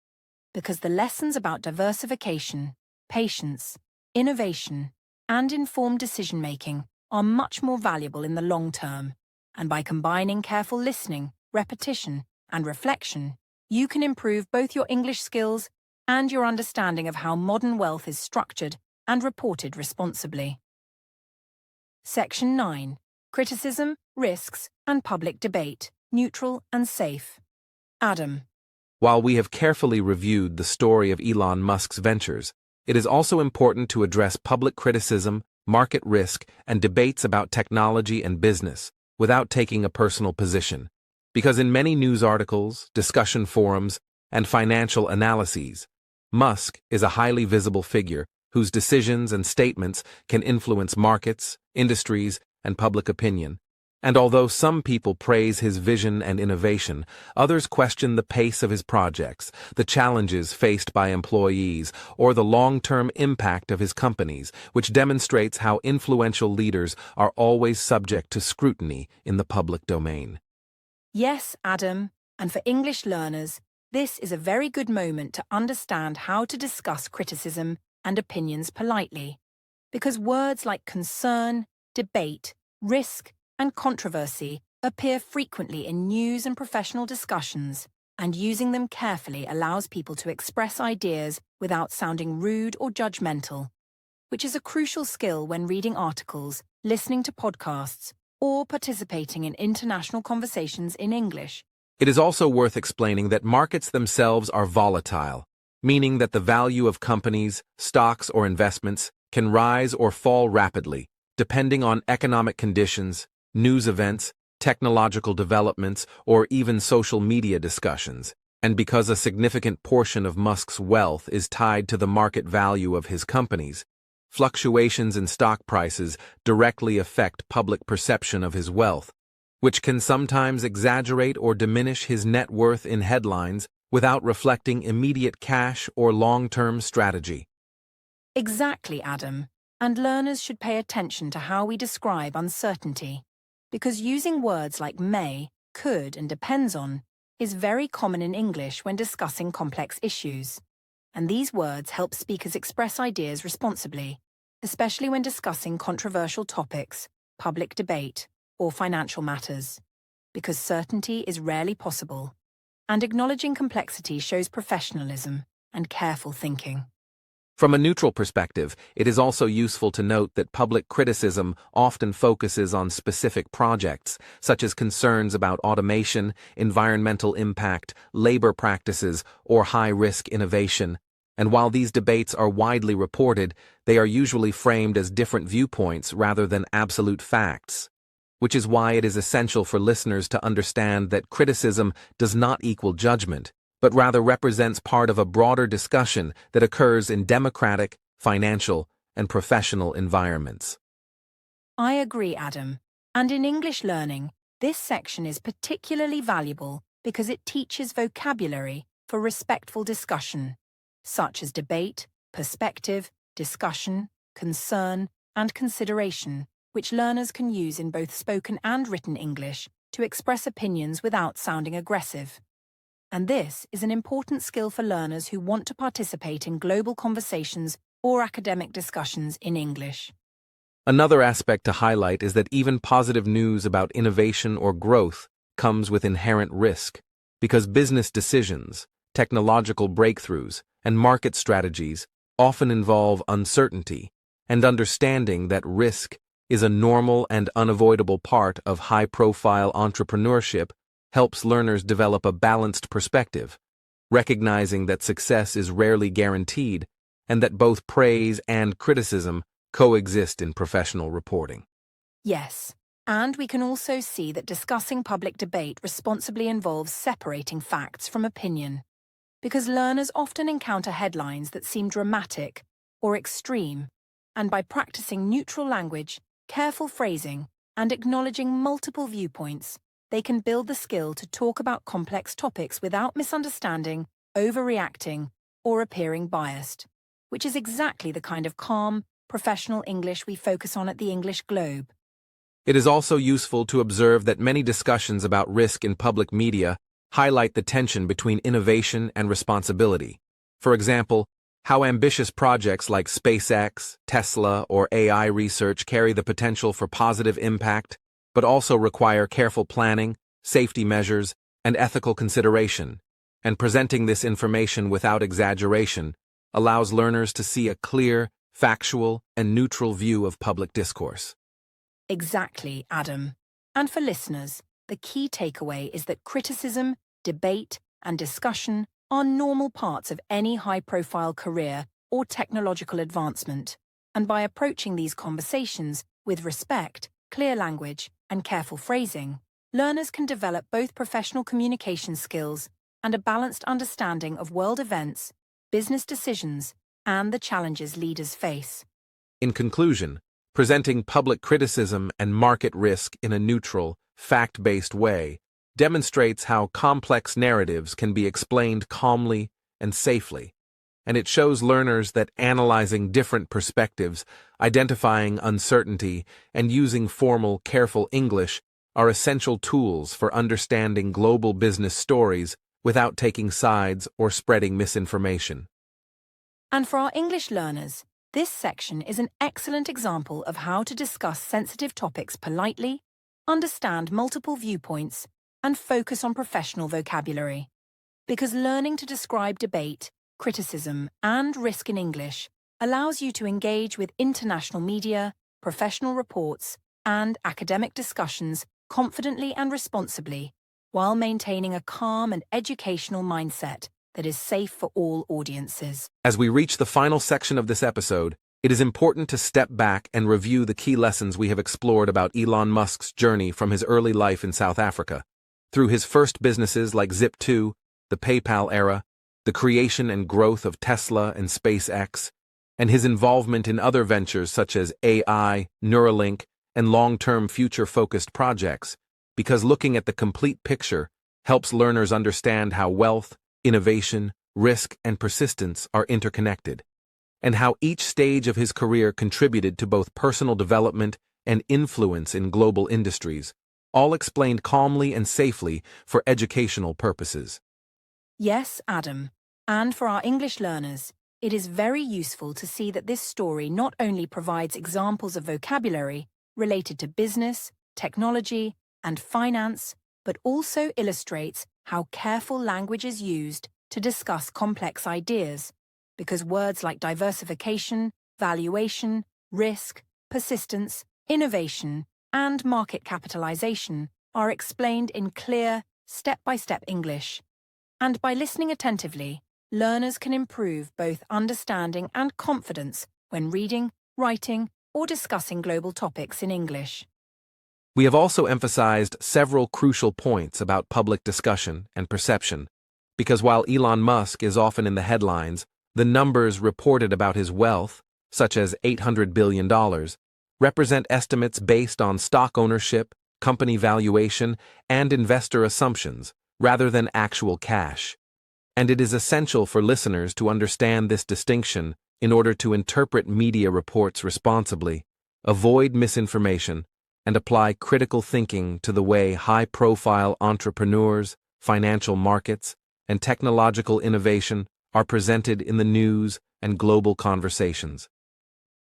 because the lessons about diversification, patience, innovation, and informed decision-making are much more valuable in the long term, and by combining careful listening, repetition, and reflection, you can improve both your English skills and your understanding of how modern wealth is structured and reported responsibly. Section 9. Criticism, Risks, and Public Debate, Neutral and Safe. Adam. While we have carefully reviewed the story of Elon Musk's ventures, it is also important to address public criticism, market risk, and debates about technology and business without taking a personal position. Because in many news articles, discussion forums, and financial analyses, Musk is a highly visible figure whose decisions and statements can influence markets, industries, and public opinion. And although some people praise his vision and innovation, others question the pace of his projects, the challenges faced by employees, or the long-term impact of his companies, which demonstrates how influential leaders are always subject to scrutiny in the public domain. Yes, Adam, and for English learners, this is a very good moment to understand how to discuss criticism and opinions politely, because words like concern, debate, risk, and controversy appear frequently in news and professional discussions, and using them carefully allows people to express ideas without sounding rude or judgmental, which is a crucial skill when reading articles, listening to podcasts, or participating in international conversations in English. It is also worth explaining that markets themselves are volatile, meaning that the value of companies, stocks, or investments can rise or fall rapidly, depending on economic conditions, news events, technological developments, or even social media discussions. And because a significant portion of Musk's wealth is tied to the market value of his companies, fluctuations in stock prices directly affect public perception of his wealth, which can sometimes exaggerate or diminish his net worth in headlines without reflecting immediate cash or long-term strategy. Exactly, Adam. And learners should pay attention to how we describe uncertainty, because using words like may, could, and depends on is very common in English when discussing complex issues. And these words help speakers express ideas responsibly, especially when discussing controversial topics, public debate, or financial matters, because certainty is rarely possible, and acknowledging complexity shows professionalism and careful thinking. From a neutral perspective, it is also useful to note that public criticism often focuses on specific projects, such as concerns about automation, environmental impact, labor practices, or high-risk innovation. And while these debates are widely reported, they are usually framed as different viewpoints rather than absolute facts. Which is why it is essential for listeners to understand that criticism does not equal judgment, but rather represents part of a broader discussion that occurs in democratic, financial, and professional environments. I agree, Adam. And in English learning, this section is particularly valuable because it teaches vocabulary for respectful discussion, such as debate, perspective, discussion, concern, and consideration, which learners can use in both spoken and written English to express opinions without sounding aggressive. And this is an important skill for learners who want to participate in global conversations or academic discussions in English. Another aspect to highlight is that even positive news about innovation or growth comes with inherent risk, because business decisions, technological breakthroughs, and market strategies often involve uncertainty, and understanding that risk is a normal and unavoidable part of high-profile entrepreneurship helps learners develop a balanced perspective, recognizing that success is rarely guaranteed and that both praise and criticism coexist in professional reporting. Yes, and we can also see that discussing public debate responsibly involves separating facts from opinion, because learners often encounter headlines that seem dramatic or extreme, and by practicing neutral language, careful phrasing, and acknowledging multiple viewpoints, they can build the skill to talk about complex topics without misunderstanding, overreacting, or appearing biased, which is exactly the kind of calm, professional English we focus on at the English Globe. It is also useful to observe that many discussions about risk in public media highlight the tension between innovation and responsibility. For example, how ambitious projects like SpaceX, Tesla, or AI research carry the potential for positive impact, but also require careful planning, safety measures, and ethical consideration, and presenting this information without exaggeration allows learners to see a clear, factual, and neutral view of public discourse. Exactly, Adam. And for listeners, the key takeaway is that criticism, debate, and discussion are normal parts of any high-profile career or technological advancement, and by approaching these conversations with respect, clear language, and careful phrasing, learners can develop both professional communication skills and a balanced understanding of world events, business decisions, and the challenges leaders face. In conclusion, presenting public criticism and market risk in a neutral, fact-based way demonstrates how complex narratives can be explained calmly and safely, and it shows learners that analyzing different perspectives, identifying uncertainty, and using formal, careful English are essential tools for understanding global business stories without taking sides or spreading misinformation. And for our English learners, this section is an excellent example of how to discuss sensitive topics politely, understand multiple viewpoints, and focus on professional vocabulary. Because learning to describe debate, criticism, and risk in English allows you to engage with international media, professional reports, and academic discussions confidently and responsibly, while maintaining a calm and educational mindset that is safe for all audiences. As we reach the final section of this episode, it is important to step back and review the key lessons we have explored about Elon Musk's journey from his early life in South Africa, through his first businesses like Zip2, the PayPal era, the creation and growth of Tesla and SpaceX, and his involvement in other ventures such as AI, Neuralink, and long-term future-focused projects, because looking at the complete picture helps learners understand how wealth, innovation, risk, and persistence are interconnected, and how each stage of his career contributed to both personal development and influence in global industries, all explained calmly and safely for educational purposes. Yes, Adam. And for our English learners, it is very useful to see that this story not only provides examples of vocabulary related to business, technology, and finance, but also illustrates how careful language is used to discuss complex ideas, because words like diversification, valuation, risk, persistence, innovation, and market capitalization are explained in clear, step-by-step English. And by listening attentively, learners can improve both understanding and confidence when reading, writing, or discussing global topics in English. We have also emphasized several crucial points about public discussion and perception, because while Elon Musk is often in the headlines, the numbers reported about his wealth, such as $800 billion, represent estimates based on stock ownership, company valuation, and investor assumptions, rather than actual cash. And it is essential for listeners to understand this distinction in order to interpret media reports responsibly, avoid misinformation, and apply critical thinking to the way high-profile entrepreneurs, financial markets, and technological innovation are presented in the news and global conversations.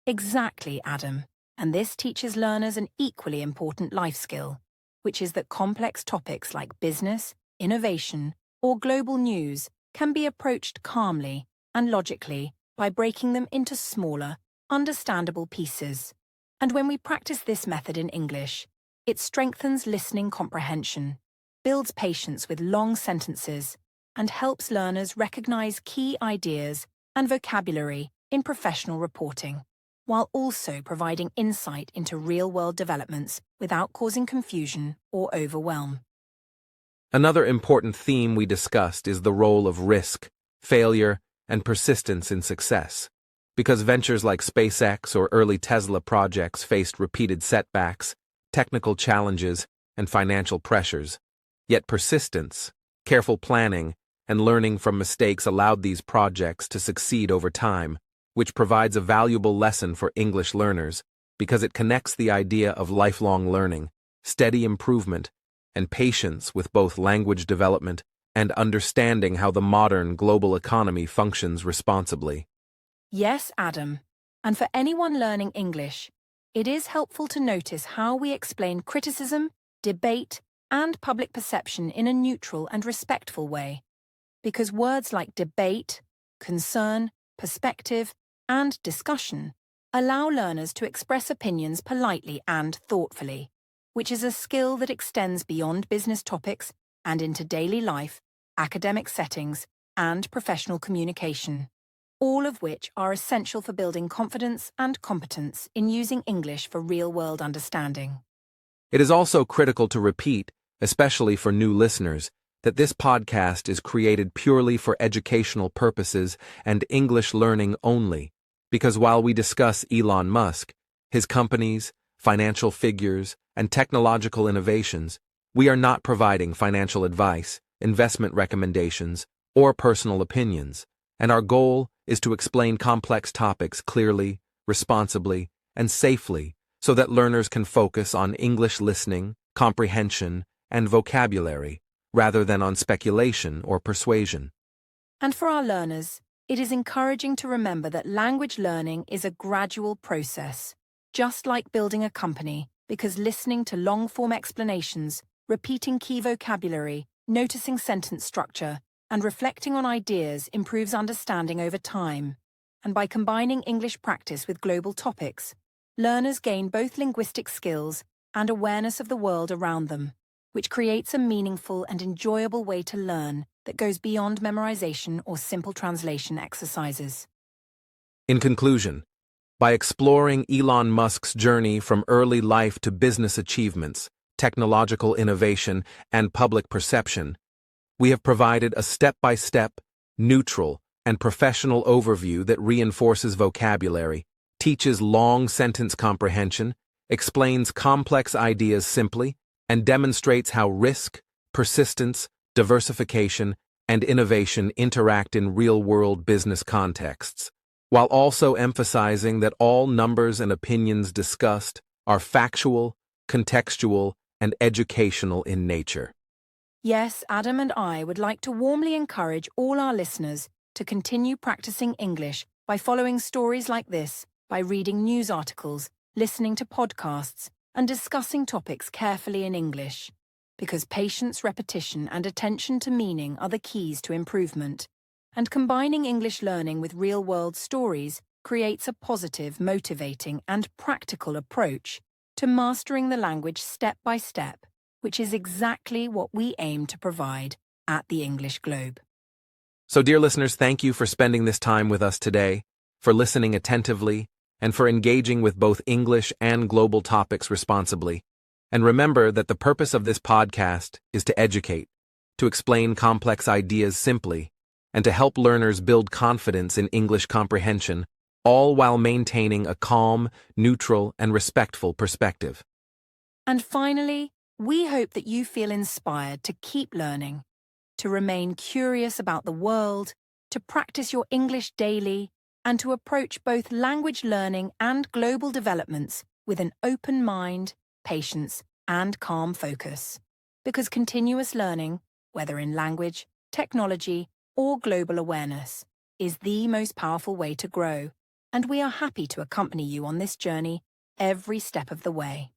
Exactly, Adam. And this teaches learners an equally important life skill, which is that complex topics like business, innovation, or global news can be approached calmly and logically by breaking them into smaller, understandable pieces. And when we practice this method in English, it strengthens listening comprehension, builds patience with long sentences, and helps learners recognize key ideas and vocabulary in professional reporting, while also providing insight into real-world developments without causing confusion or overwhelm. Another important theme we discussed is the role of risk, failure, and persistence in success. Because ventures like SpaceX or early Tesla projects faced repeated setbacks, technical challenges, and financial pressures, yet persistence, careful planning, and learning from mistakes allowed these projects to succeed over time, which provides a valuable lesson for English learners because it connects the idea of lifelong learning, steady improvement, and patience with both language development and understanding how the modern global economy functions responsibly. Yes, Adam. And for anyone learning English, it is helpful to notice how we explain criticism, debate, and public perception in a neutral and respectful way. Because words like debate, concern, perspective, and discussion allow learners to express opinions politely and thoughtfully, which is a skill that extends beyond business topics and into daily life, academic settings, and professional communication, all of which are essential for building confidence and competence in using English for real-world understanding. It is also critical to repeat, especially for new listeners, that this podcast is created purely for educational purposes and English learning only, because while we discuss Elon Musk, his companies, financial figures, and technological innovations, we are not providing financial advice, investment recommendations, or personal opinions, and our goal is to explain complex topics clearly, responsibly, and safely so that learners can focus on English listening, comprehension, and vocabulary, rather than on speculation or persuasion. And for our learners, it is encouraging to remember that language learning is a gradual process, just like building a company, because listening to long-form explanations, repeating key vocabulary, noticing sentence structure, and reflecting on ideas improves understanding over time. And by combining English practice with global topics, learners gain both linguistic skills and awareness of the world around them, which creates a meaningful and enjoyable way to learn that goes beyond memorization or simple translation exercises. In conclusion, by exploring Elon Musk's journey from early life to business achievements, technological innovation, and public perception, we have provided a step-by-step, neutral, and professional overview that reinforces vocabulary, teaches long sentence comprehension, explains complex ideas simply, and demonstrates how risk, persistence, diversification, and innovation interact in real-world business contexts, while also emphasizing that all numbers and opinions discussed are factual, contextual, and educational in nature. Yes, Adam and I would like to warmly encourage all our listeners to continue practicing English by following stories like this, by reading news articles, listening to podcasts, and discussing topics carefully in English. Because patience, repetition, and attention to meaning are the keys to improvement. And combining English learning with real-world stories creates a positive, motivating, and practical approach to mastering the language step by step, which is exactly what we aim to provide at the English Globe. So, dear listeners, thank you for spending this time with us today, for listening attentively, and for engaging with both English and global topics responsibly. And remember that the purpose of this podcast is to educate, to explain complex ideas simply, and to help learners build confidence in English comprehension, all while maintaining a calm, neutral, and respectful perspective. And finally, we hope that you feel inspired to keep learning, to remain curious about the world, to practice your English daily, and to approach both language learning and global developments with an open mind, patience, and calm focus. Because continuous learning, whether in language, technology, or global awareness, is the most powerful way to grow, and we are happy to accompany you on this journey every step of the way.